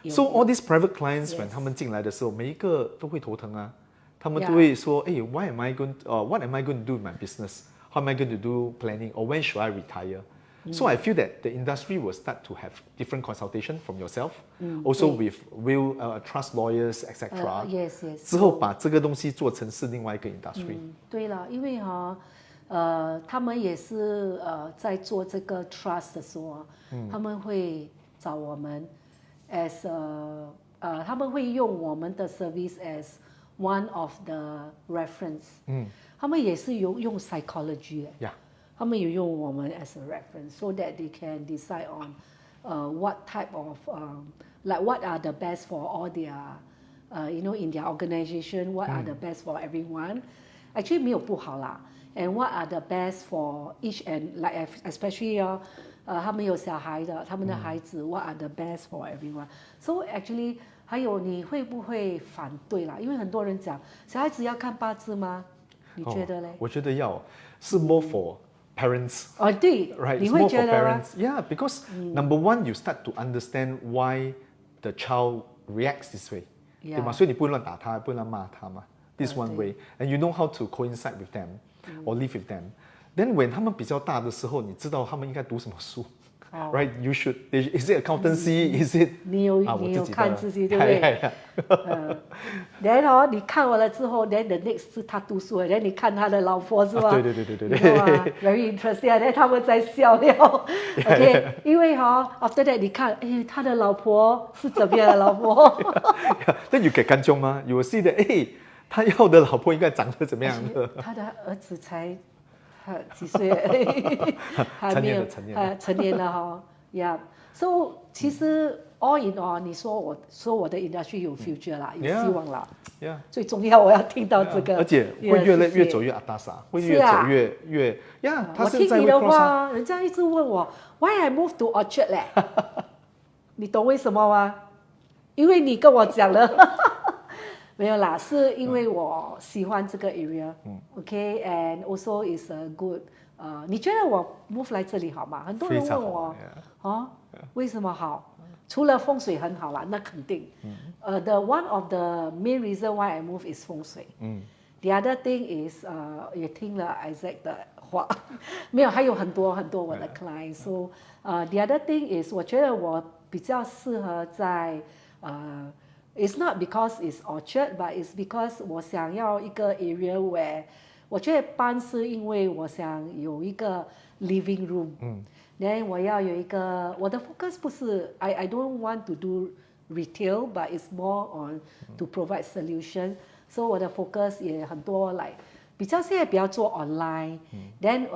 Speaker 2: So all these private clients when 他们进来的时候，每一个都会头疼啊，他们都会说，what am I going to do in my business? How am I going to do planning? Or when should I retire? So I feel that the industry will start to have different consultation from yourself, also with will trust lawyers, etc.
Speaker 1: Yes.
Speaker 2: 之后把这个东西做成是另外一个 industry。
Speaker 1: 对了，因为他们也是在做这个 trust 的时候他们会找我们 as 他们会用我们的 service as one of the reference。他们也是用 psychology 他们有用我们 as a reference so that they can decide on what type of like what are the best for all their in their organization, what are the best for everyone. Actually 没有不好啦 and what are the best for each and like especially 他们有小孩的，他们的孩子 what are the best for everyone. So actually 还有你会不会反对啦？因为很多人讲小孩子要看八字吗？你觉得嘞？
Speaker 2: 我觉得要是 more for parents.
Speaker 1: 哦，对，
Speaker 2: Right,
Speaker 1: 你
Speaker 2: it's
Speaker 1: 会
Speaker 2: more
Speaker 1: 觉
Speaker 2: for
Speaker 1: 得吗？
Speaker 2: parents. Yeah, because number one, you start to understand why the child reacts this way. 对吗？
Speaker 1: Yeah.
Speaker 2: 所以你不会乱打他，不会乱骂他嘛。This one
Speaker 1: 对
Speaker 2: way, and you know how to coincide with them or live with them. Then when 他们比较大的时候，你知道他们应该读什么书。Right, you should. Is it accountancy? Is it?
Speaker 1: 你有看自己对不对？然后你看完了之后 ，then the next 是他读书了，然后你看他的老婆是吧？
Speaker 2: 对。
Speaker 1: Very interesting 然后他们在笑了，OK， 因为after that 你看，他的老婆是怎么样的老婆
Speaker 2: ？Then you get 看中吗？ You will see that，他要的老婆应该长得怎么样的？
Speaker 1: 他的儿子才几岁还没有成年了Yeah. So 其实 all in all， 你说我的 industry 有 future 啦，有希望啦。最重要我要听到这个，
Speaker 2: 而且会越走越阿达萨，会越走越
Speaker 1: 我听你的话，人家一直问我 Why I move to Orchard 嘞？你懂为什么吗？因为你跟我讲了。没有啦，是因为我喜欢这个 area，OK， and also is a good，你觉得我 move 来这里好吗？很多人问我，为什么好？除了风水很好啦，那肯定。The one of the main reason why I move is 风水。The other thing is，也听了 Isaac 的话，没有，还有很多我的 client。So，the other thing is， 我觉得我比较适合在It's not because it's Orchard, but it's because 我想要一个 area where 我觉得搬是因为我想有一个 living room，then 我要有一个我的 focus 不是 I don't want to do retail, but it's more on to provide solution. So 我的 focus 也很多比较现在比较做 online, then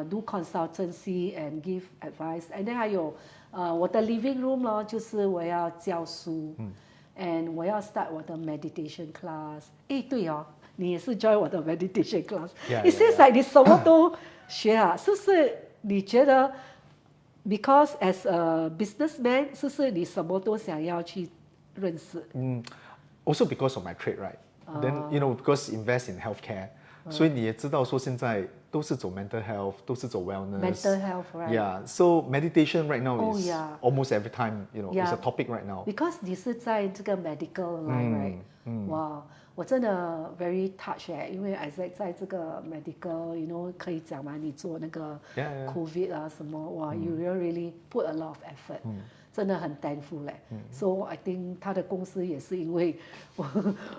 Speaker 1: do consultancy and give advice. And then 还有我的 living room 咯，就是我要教书。And 我要 start 我的 meditation class。对你也是 join 我的 meditation class。It seems like 你什么都学啊，是不是？你觉得 because as a businessman， 是不是你什么都想要去认识
Speaker 2: ？Also because of my trade, right? Then because invest in healthcare，所以你也知道说现在都是走 mental health， 都是走 wellness。Mental
Speaker 1: health, right?
Speaker 2: Yeah. So meditation right now is almost every time, it's a topic right now.
Speaker 1: Because 你是在这个 medical line, right? 哇，我真的 very touched 因为 Isaac 在这个 medical, 可以讲嘛，你做那个 COVID 啊什么，哇 ，you really put a lot of effort. 真的很 thankful 嘞，so I think 他的公司也是因为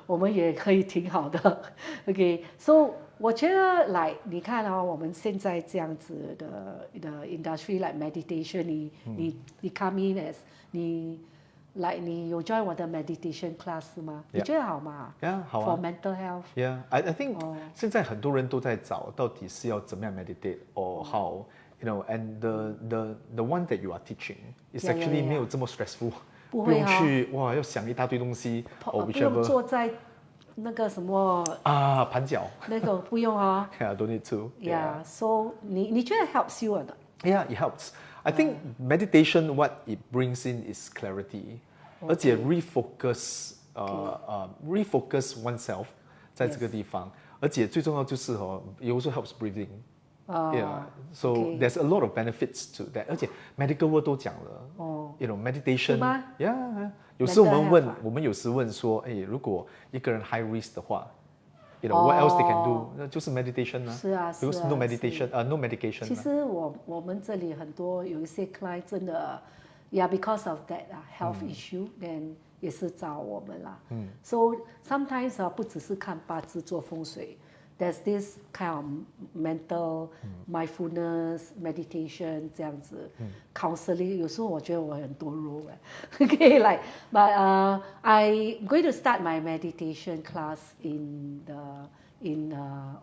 Speaker 1: 我们也可以挺好的，OK，so 我觉得你看我们现在这样子的industry like meditation， 你 come in as 你有 join 我的 meditation class 吗？你觉得好吗
Speaker 2: 好啊
Speaker 1: ，for mental health。I
Speaker 2: think 现在很多人都在找到底是要怎么样 meditate or how。And the one that you are teaching is actually 没有这么 stressful， 不用去要想一大堆东西，
Speaker 1: 不用坐在那个什么
Speaker 2: 盘脚，
Speaker 1: 那个不用
Speaker 2: don't need to。So
Speaker 1: 你觉得 helps you 的
Speaker 2: ？It helps. I think meditation what it brings in is clarity， 而且 refocus oneself 在这个地方，而且最重要就是it also helps breathing。So there's a lot of benefits to that， 而且 medical world 都讲了meditation， 有时我们有时问说，如果一个人 high risk 的话，what else they can do？ 那就是 meditation 啊。
Speaker 1: 是啊
Speaker 2: ，because no meditation，no medication。
Speaker 1: 其实我们这里很多有一些 client 真的，because of that health issue，then 也是找我们啦。So sometimes 不只是看八字做风水。There's this kind of mental mindfulness meditation 这样子，counseling 有时候我觉得我很多 role but I'm going to start my meditation class in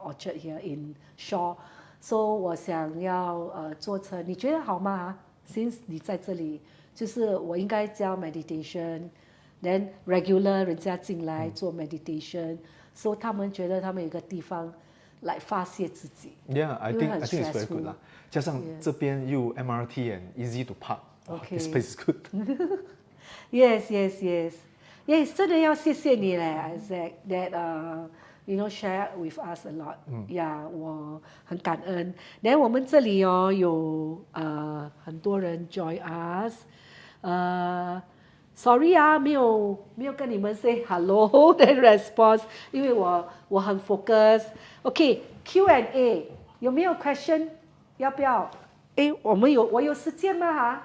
Speaker 1: Orchard here in Shaw. So 我想要做成，你觉得好吗？Since 你在这里，就是我应该教 meditation，then regular 人家进来做 meditation。So 他们觉得他们有个地方来发泄自己。
Speaker 2: Yeah, I
Speaker 1: 因为
Speaker 2: think
Speaker 1: 很
Speaker 2: I think it's very
Speaker 1: stressful
Speaker 2: good 啦。加上
Speaker 1: Yeah.
Speaker 2: 这边又 MRT and easy to park. Wow,
Speaker 1: Okay.
Speaker 2: This place is good.
Speaker 1: Yes, yes, yes. Yes, 真的要谢谢你嘞 Isaac, that you know share with us a lot. Yeah, 我很感恩。然后我们这里哦有很多人 join us. Sorry 啊，没有跟你们 say hello 的 response， 因为我很 focus。OK, Q&A 有没有 question？ 要不要？诶，我有时间吗？哈，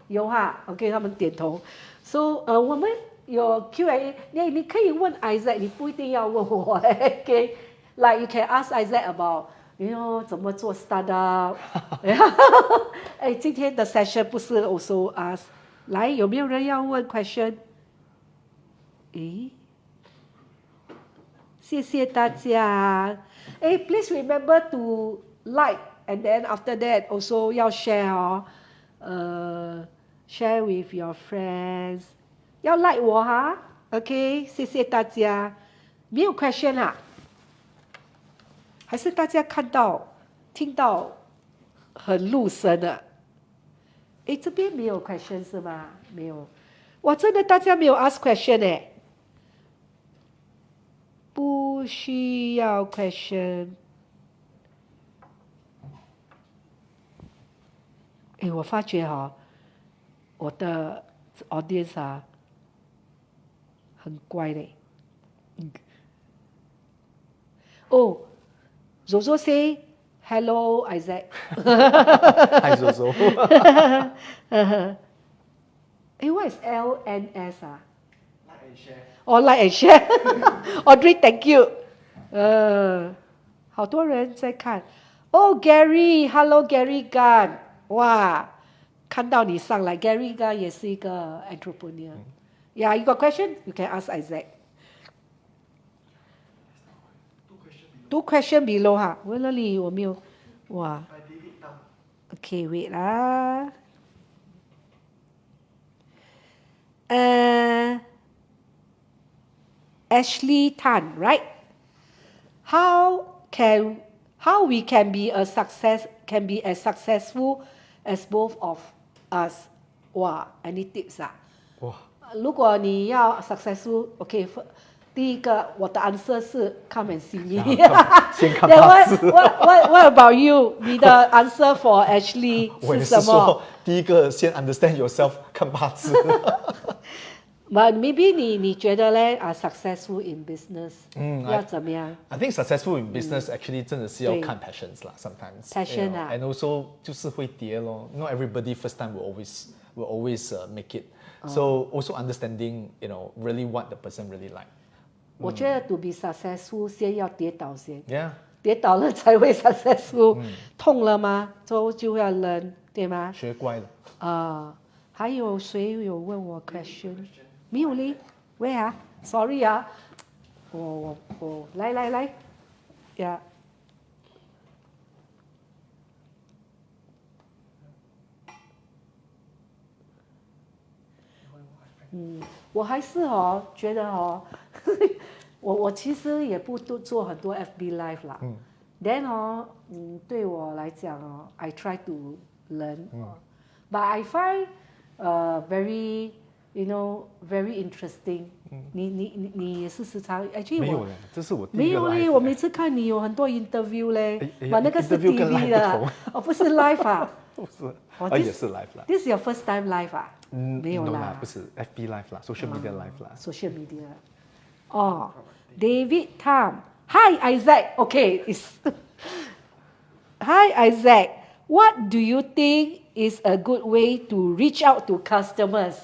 Speaker 1: 有哈。OK， 他们点头。So 我们有 Q&A， 你可以问 Isaac， 你不一定要问我。OK， like you can ask Isaac about you know 怎么做 startup。哎，今天的 session 不是 also ask。来，有没有人要问 question？ 诶，谢谢大家。诶 ，please remember to like and then after that also 要 share 哦。share with your friends。要 like 我哈 ，OK， 谢谢大家。没有 question 啊？还是大家看到、听到很入神的？诶，这边没有 question 是吗？没有。哇，真的大家没有 ask question 诶。不需要 question。诶，我发觉我的 audience 很乖嘞。哦，Zozo say hello Isaac。Hi
Speaker 2: Zozo.
Speaker 1: 诶 ，what is LNS 啊？
Speaker 3: Like and share.
Speaker 1: 哦 ，like and share。Audrey thank you。好多人在看。哦，Gary，Hello Gary Gunn， 哇，看到你上来 ，Gary Gunn 也是一个 entrepreneur。Yeah, you got question? You can ask Isaac. Two question below 哈，我那里我没有，哇。
Speaker 3: By David Tam.
Speaker 1: Okay, wait lah. Ashley Tan, right? How we can be as successful as both of us? 哇 any tips 啊？
Speaker 2: 哇，
Speaker 1: 如果你要 successful, OK， 第一个我的 answer 是 come and see me。
Speaker 2: 先看八字。
Speaker 1: What about you？ 你的 answer for Ashley
Speaker 2: 我也
Speaker 1: 是什么？
Speaker 2: 是说，第一个先 understand yourself， 看八字。
Speaker 1: But maybe 你觉得嘞successful in business 要怎么样
Speaker 2: I think successful in business actually 真的是要看 passions 啦 sometimes。
Speaker 1: Passion
Speaker 2: you know,
Speaker 1: 啊
Speaker 2: and also 就是会跌咯。Not everybody first time will always make it. So also understanding you know really what the person really like.
Speaker 1: 我觉得 to be successful 先要跌倒先，
Speaker 2: Yeah.
Speaker 1: 跌倒了才会 successful。痛了吗？就要 learn， 对吗？
Speaker 2: 学乖了。
Speaker 1: 还有谁有问我 question？ 没有嘞 ，Where 啊 ？Sorry 啊，我来呀。我还是觉得我其实也不都做很多 FB Live 啦。Then 对我来讲I try to learn. But I find very you know very interesting. 你也是时常 actually
Speaker 2: 没有嘞，这是我第
Speaker 1: 没
Speaker 2: 一个 live
Speaker 1: 有嘞，我每次看你有很多 interview 嘞，
Speaker 2: 呀
Speaker 1: 那个是
Speaker 2: interview 跟
Speaker 1: TV
Speaker 2: live
Speaker 1: 的，不是 live 啊。
Speaker 2: 不是，this 也是 live 啦。
Speaker 1: This is your first time live 啊？没有
Speaker 2: no
Speaker 1: 啦，
Speaker 2: 啦，不是 FB live 啦，social media live 啦。
Speaker 1: social media. David Tam. Hi Isaac. Okay, Hi Isaac. What do you think is a good way to reach out to customers?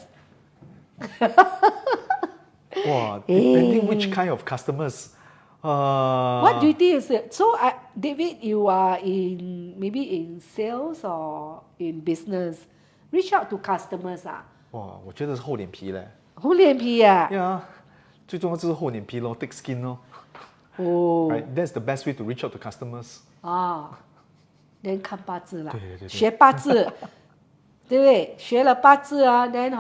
Speaker 2: 哇，depending which kind of customers.
Speaker 1: What do you think is it? So, David, you are maybe in sales or in business. Reach out to customers 啊。
Speaker 2: 哇，我觉得是厚脸皮嘞。
Speaker 1: 厚脸皮啊。
Speaker 2: 呀，最重要就是厚脸皮咯 ，thick skin 咯。
Speaker 1: Right,
Speaker 2: that's the best way to reach out to customers.
Speaker 1: 连看八字啦，
Speaker 2: 对，
Speaker 1: 学八字。对不对？学了八字啊，then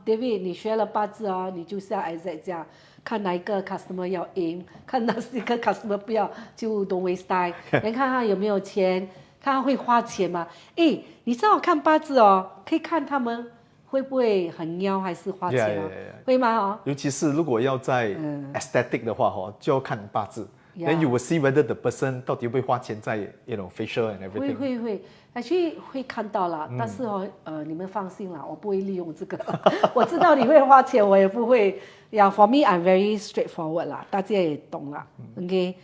Speaker 1: David 你学了八字啊，你就像 Isaac 这样，看哪一个 customer 要 aim，看哪一个 customer 不要就 don't waste time， then 看他有没有钱，看他会花钱吗？诶，你知道我看八字哦，可以看他们会不会很喵还是花钱啊？会吗？
Speaker 2: 尤其是如果要在 aesthetic 的话就要看八字。Then you will see whether the person 到底会花钱在 facial and everything。
Speaker 1: 会，actually 会看到啦，但是你们放心啦，我不会利用这个。我知道你会花钱，我也不会。For me I'm very straightforward 啦，大家也懂啦。Okay,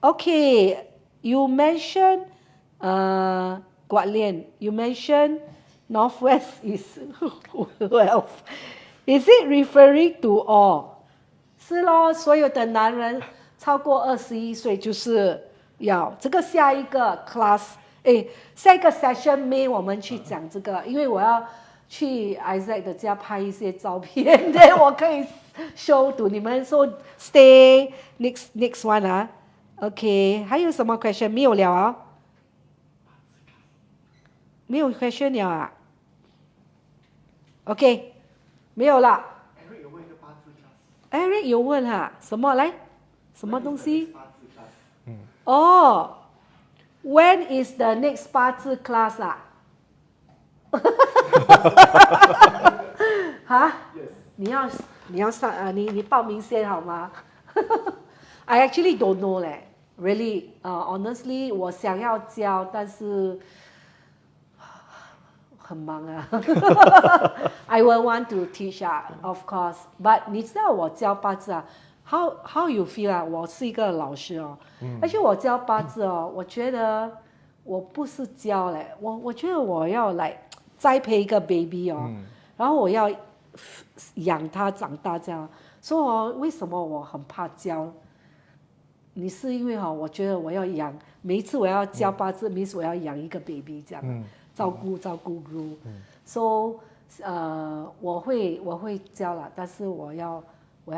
Speaker 1: okay. You mention Guat Lian. You mention Northwest is wealth. Is it referring to all? 是咯，所有的男人超过21岁就是要这个下一个 class， 下一个 session May 我们去讲这个，因为我要去 Isaac 的家拍一些照片，对，我可以 show to 你们。So stay next one 啊 ，OK， 还有什么 question 没有了啊？没有 question 了啊 ？OK， 没有了。
Speaker 3: Eric 有问一个八字
Speaker 1: Eric 有问哈，什么来？什么东西？
Speaker 3: 八字 class。
Speaker 1: 哦 ，When is the next 八字 class 啊？哈？你要上啊？你报名先好吗？I actually don't know 嘞 ，really， honestly， 我想要教，但是很忙啊。I will want to teach 啊 ，of course，but 你知道我教八字啊？ How you feel 啊？我是一个老师哦，而且我教八字哦，我觉得我不是教嘞，我觉得我要来栽培一个 baby 哦，然后我要养他长大这样。所以为什么我很怕教？你是因为我觉得我要养，每一次我要教八字，means 我要养一个 baby 这样，照顾 grow。So 我会教啦，但是我要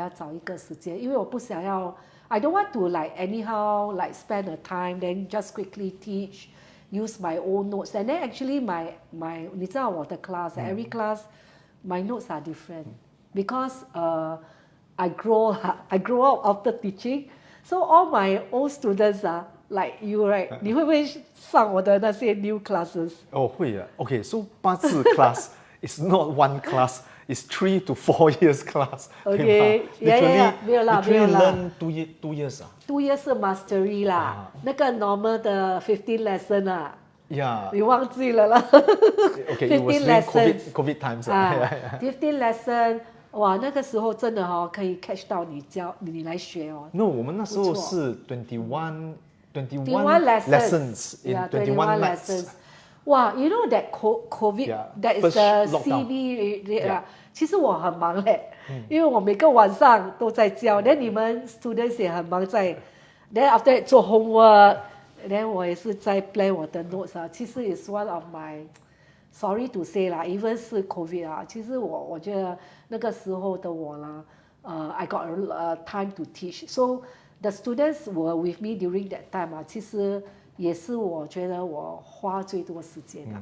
Speaker 1: 找一个时间，因为我不想要 I don't want to like anyhow like spend a time then just quickly teach, use my own notes, and then actually my 你知道我的 class every class my notes are different because I grow up after teaching, so all my old students are like you right 你会不会上我的那些 new classes？
Speaker 2: 会啊。Okay, so 八字 class is not one class. It's 3 to 4 years class.
Speaker 1: Okay, yeah, 没有啦。
Speaker 2: learn 2 years 啊。
Speaker 1: 2 years 是 mastery 啦，那个 normal 的15 lesson 啊。
Speaker 2: Yeah.
Speaker 1: 你忘记了啦。
Speaker 2: Okay, it was during COVID times
Speaker 1: 15 lesson， 哇，那个时候真的可以 catch 到你来学哦。
Speaker 2: No， 我们那时候是21
Speaker 1: lessons
Speaker 2: in 21
Speaker 1: lessons。哇 ，you know that COVID that is the CB 其实我很忙嘞，因为我每个晚上都在教，那你们 students 也很忙在，then after that 做 homework，then 我也是在 plan 我的 notes 啊。其实 is one of my sorry to say 啦 ，even 是 COVID 啊，其实我觉得那个时候的我啦，I got time to teach， so the students were with me during that time 啊，其实也是我觉得我花最多时间的。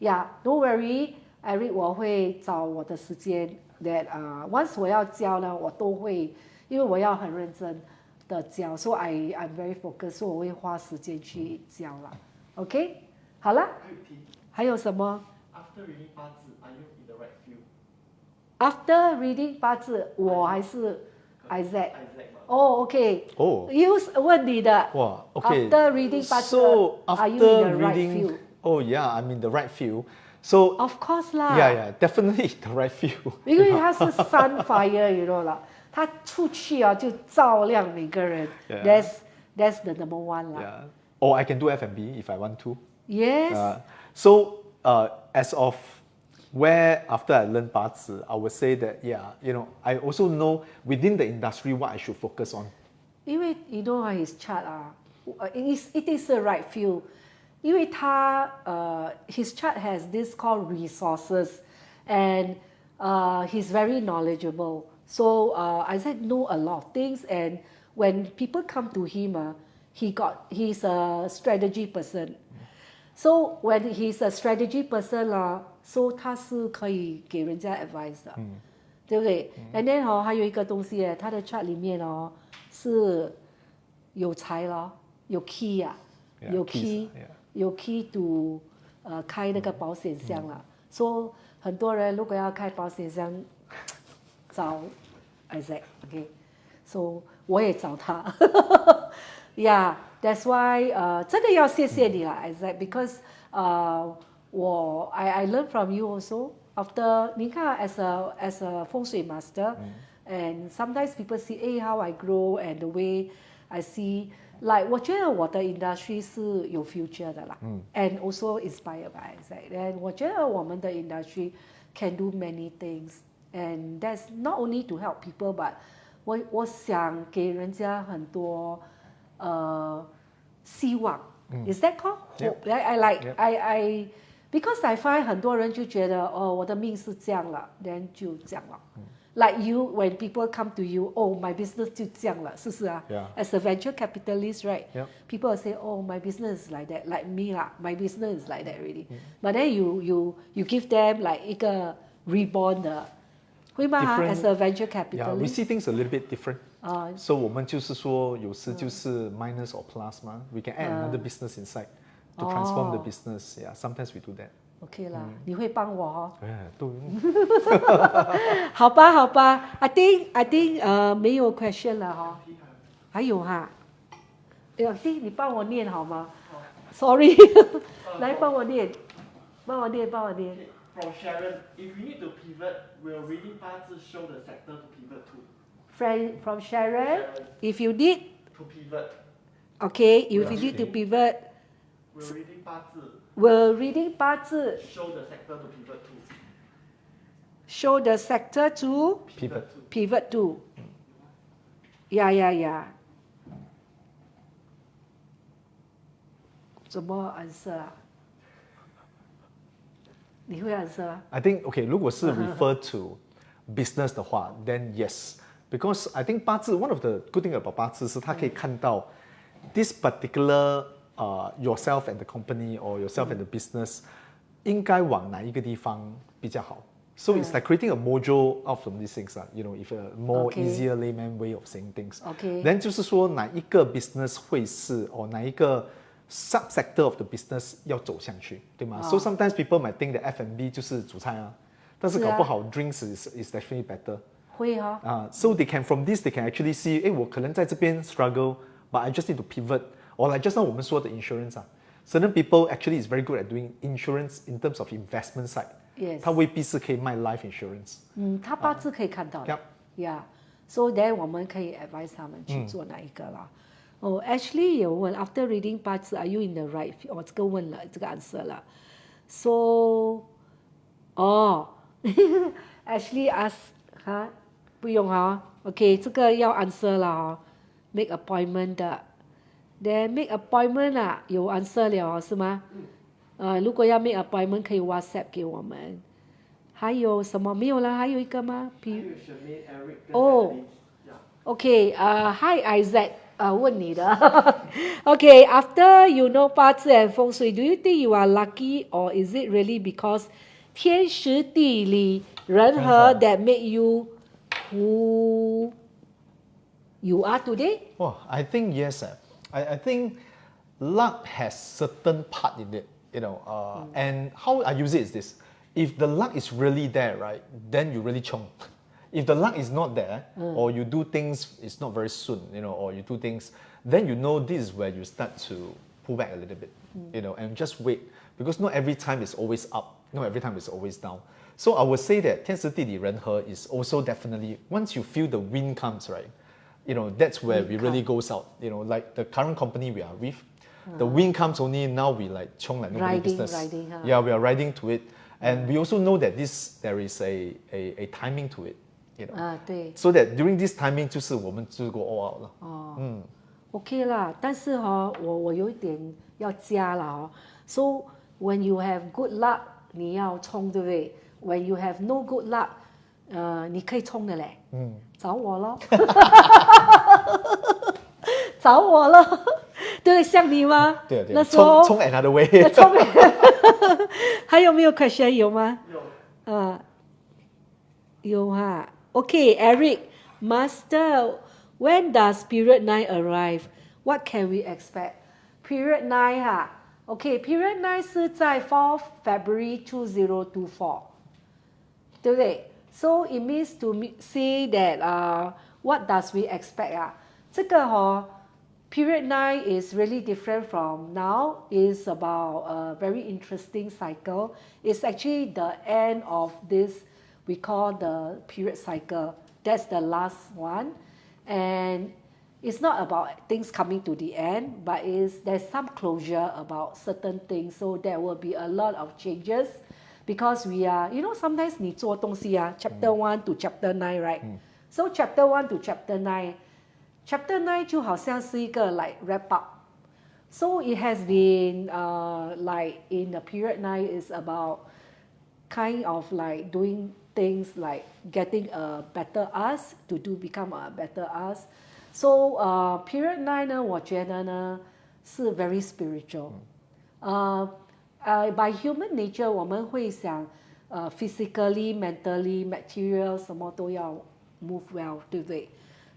Speaker 1: Yeah，don't worry， Eric， 我会找我的时间 that once 我要教呢，我都会，因为我要很认真的教，所以 I'm very focused， 所以我会花时间去教啦。OK， 好了，还有什么
Speaker 3: ？After reading 八字 ，Are you in the right field?
Speaker 1: After reading 八字，我还是 Isaac。OK。问你的。
Speaker 2: 哇 ，OK。After
Speaker 1: reading 八字
Speaker 2: ，So
Speaker 1: are you in
Speaker 2: after
Speaker 1: the right
Speaker 2: reading,
Speaker 1: field?
Speaker 2: oh yeah, I'm in the right field. So
Speaker 1: of course 啦。
Speaker 2: Yeah, definitely the right field.
Speaker 1: 因为他是 sun fire，you know 啦，他出去就照亮每个人。That's the number one 啦。
Speaker 2: Or I can do F&B if I want to.
Speaker 1: Yes.
Speaker 2: So as of where after I learned 八字, I would say that I also know within the industry what I should focus on.
Speaker 1: 因为 you know his chart it is the right field. 因为他his chart has this called resources, and he's very knowledgeable. So Isaac know a lot of things, and when people come to him, he's a strategy person. So when he's a strategy person 啦 ，so 他是可以给人家 advice 的，对不对？And then 还有一个东西他的 chart 里面是有财咯，有 key 啊，有 key， 有 key to 开那个保险箱啦。So 很多人如果要开保险箱，找 Isaac，OK，so 我也找他。Yeah, that's why 这个要谢谢你啦 Isaac, because I learn from you also. After 你看 as a 风水 master, and sometimes people see how I grow and the way I see, like 我觉得我的 industry 是有 future 的啦，and also inspired by Isaac. And 我觉得我们的 industry can do many things, and that's not only to help people, but 我想给人家很多希望。Is that called hope? I like I because I find 很多人就觉得我的命是这样了 then 就这样了。Like you, when people come to you, my business 就这样了，是不是啊 ？As a venture capitalist, right? People will say, my business is like that. Like me lah, my business is like that already. But then you give them like 一个 reborn 的，会吗 ？As a venture capitalist,
Speaker 2: we see things a little bit different. So 我们就是说，有时就是 minus or plus 嘛 ，we can add another business inside to transform the business. Yeah, sometimes we do that.
Speaker 1: OK 啦，你会帮我哦。
Speaker 2: 对。
Speaker 1: 好吧 I think 没有 question 了哈。还有哈，你帮我念好吗？Sorry， 来帮我念。
Speaker 3: From Sharon, if you need to pivot, will reading 八字 show the sector to pivot to?
Speaker 1: From Sharon, if you need
Speaker 3: to pivot.
Speaker 1: Okay, if you need to pivot,
Speaker 3: will reading 八字
Speaker 1: will reading 八字
Speaker 3: show the sector to pivot to?
Speaker 1: Show the sector to pivot to. Yeah. 怎么 answer 啊？你会 answer 啊
Speaker 2: I think okay， 如果是 refer to business 的话 ，then yes。Because I think 八字 one of the good thing about 八字是它可以看到 this particular yourself and the company or yourself and the business 应该往哪一个地方比较好。So it's like creating a module out from these things, you know, if a more easier layman way of saying things. Then 就是说哪一个 business 会是或哪一个 subsector of the business 要走向去，对吗？So sometimes people might think that F&B 就是煮菜啊，但是搞不好 drinks is definitely better。
Speaker 1: 会啊。
Speaker 2: So they can from this they can actually see， 我可能在这边 struggle，but I just need to pivot。Or like just now 我们说的 insurance certain people actually is very good at doing insurance in terms of investment side。他未必是可以卖 life insurance。
Speaker 1: 他八字可以看到的。Yeah，so then 我们可以 advise 他们去做哪一个啦。Actually 有问 after reading 八字 are you in the right field？ 这个问了，这个 answer 了。So actually ask 不用OK 这个要 answer 了make appointment 的。Then make appointment 有 answer 了是吗？如果要 make appointment 可以 WhatsApp 给我们。还有什么没有了？还有一个吗？OK Hi Isaac 问你的OK after you know 八字 and 风水 do you think you are lucky or is it really because 天时地利人和 that make you who you are today?
Speaker 2: I think yes. I think luck has certain part in it, you know. And how I use it is this: if the luck is really there, right, then you really chong. If the luck is not there, or you do things it's not very soon, you know, or you do things, then you know this is where you start to pull back a little bit, you know, and just wait because not every time is always up, not every time is always down. So I would say that 天时地利人和 is also definitely once you feel the wind comes, right, you know, that's where we really goes out. You know, like the current company we are with, the wind comes only now we like chong like nobody business. Yeah, we are riding to it, and we also know that there is a timing to it. You know,
Speaker 1: 对
Speaker 2: so that during this timing 就是我们就 go all out 了。
Speaker 1: OK 啦，但是我有一点要加了So when you have good luck， 你要冲，对不对 ？When you have no good luck， 你可以冲的嘞。找我咯，找我咯。对，像你吗？
Speaker 2: 对啊对啊，
Speaker 1: 那时候
Speaker 2: 冲 another way。
Speaker 1: 聪明。还有没有 question 有吗？
Speaker 3: 有
Speaker 1: 有哈。Okay, Eric, Master, when does Period 9 arrive? What can we expect? Period 9哈，OK, Period 9是在 4th February 2024，对不对？So it means to say that what does we expect 啊？这个Period 9 is really different from now. It's about a very interesting cycle. It's actually the end of this we call the period cycle. That's the last one. And it's not about things coming to the end, but there's some closure about certain things. So there will be a lot of changes because we are, sometimes 你做东西chapter 1 to chapter 9, right? So chapter 1 to chapter 9.Chapter 9就好像是一个 like wrap up. So it has been like in the period 9 is about kind of like doing things like getting a better us to become a better us. So period 9呢，我觉得呢是 very spiritual. By human nature 我们会想physically, mentally, material 什么都要 move well, 对不对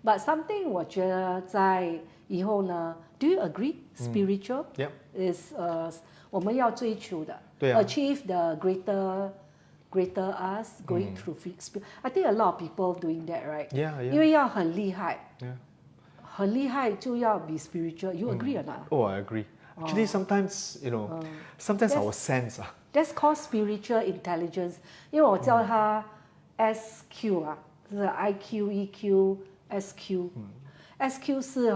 Speaker 1: ？But something 我觉得在以后呢 ，Do you agree? Spiritual is 我们要追求的，
Speaker 2: 对啊
Speaker 1: ，achieve the greater us going through. I think a lot of people doing that, right?
Speaker 2: Yeah, yeah.
Speaker 1: 因为要很厉害，
Speaker 2: Yeah.
Speaker 1: 很厉害就要 be spiritual. You agree or not?
Speaker 2: Oh, I agree. Actually, sometimes sometimes our sense
Speaker 1: That's called spiritual intelligence. 因为我叫它 SQ 就是 IQ、EQ。SQ 是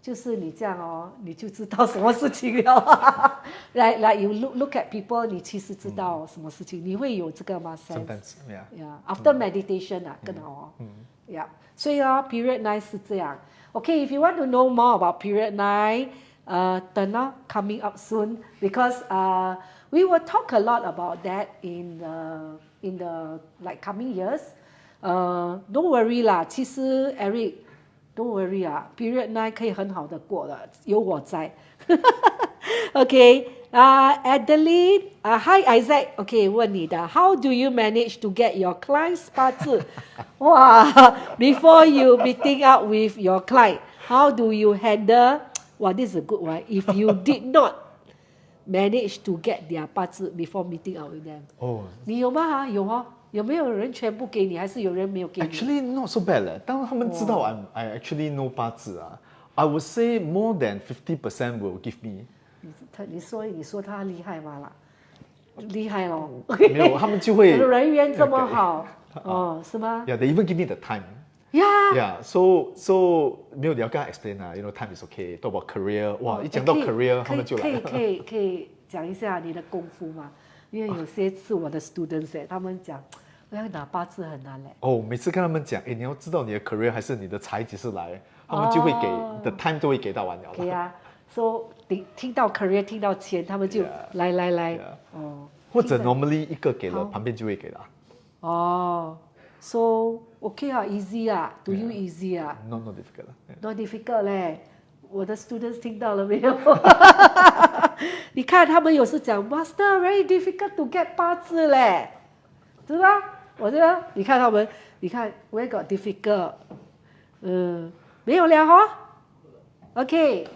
Speaker 1: 就是你这样你就知道什么事情了。like you look at people， 你其实知道什么事情，你会有这个吗
Speaker 2: Sometimes, yeah.
Speaker 1: After meditation 更好yeah. 所以period 9是这样。Okay, if you want to know more about period 9, turn coming up soon because we will talk a lot about that in the like coming years.Don't worry 啦，其实 Eric don't worry period 9可以很好的过的，有我在。Okay, Adeline, hi Isaac. Okay, 问你的 ，How do you manage to get your clients 八字？哇 ，Before you meeting up with your client, how do you handle? 哇 this is a good one. If you did not manage to get their 八字 before meeting up with them， 你有吗？有没有人全部给你，还是有人没有给你
Speaker 2: Actually, not so bad 嘞。当他们知道I actually know 八字I would say more than 50% will give me.
Speaker 1: 你说他厉害吗啦？厉害咯。
Speaker 2: 没有，他们就会
Speaker 1: 人缘这么好是吗
Speaker 2: Yeah, they even give me the time.
Speaker 1: Yeah.
Speaker 2: Yeah, so 没有你要跟他 explain time is okay. Talk about career. 哇，一讲到 career， 他们就来了。
Speaker 1: 可以讲一下你的功夫吗？因为有些是我的 students 他们讲我要拿八字很难
Speaker 2: 每次跟他们讲，你要知道你的 career 还是你的财几时来，他们就会给的 time 都会给到完了。
Speaker 1: 对啊 ，so 听到 career 听到钱，他们就来
Speaker 2: 或者 normally 一个给了，旁边就会给了。
Speaker 1: So okay easy to you easy
Speaker 2: Not difficult
Speaker 1: Not difficult 嘞。我的 students 听到了没有？你看他们有时讲 Master very difficult to get 八字嘞，对吧？我觉得你看他们，你看 where got difficult， 没有了OK，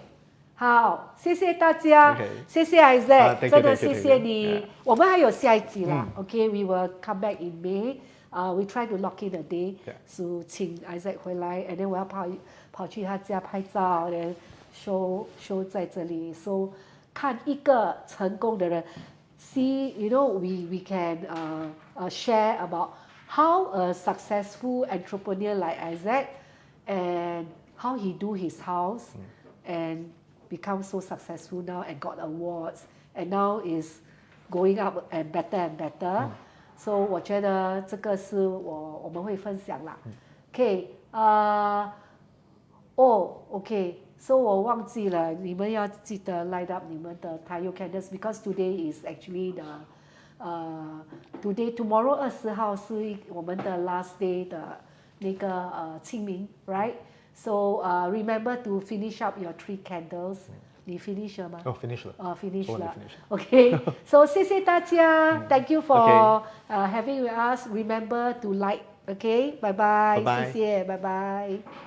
Speaker 1: 好，谢谢大家，谢谢 Isaac， 真的谢谢你。我们还有下一集啦，OK， we will come back in May。we try to lock in a day， so 请 Isaac 回来 ，and then 我要跑去他家拍照 ，and show 在这里 ，so 看一个成功的人 ，see we can share about how a successful entrepreneur like Isaac and how he do his house and become so successful now and got awards and now is going up and better。So 我觉得这个是我们会分享啦。OK， OK，so 我忘记了，你们要记得 light up 你们的 Tayo candles because today is actually the tomorrow 20号是我们的 last day 的那个清明 ，right？So remember to finish up your 3 candles 你 finish 了吗？
Speaker 2: Oh, finish 了。
Speaker 1: finish 了。
Speaker 2: finish.
Speaker 1: OK， so 谢谢大家，Thank you for
Speaker 2: Okay.
Speaker 1: having with us. Remember to like. OK，拜拜，
Speaker 2: Bye bye.
Speaker 1: 谢谢，拜拜。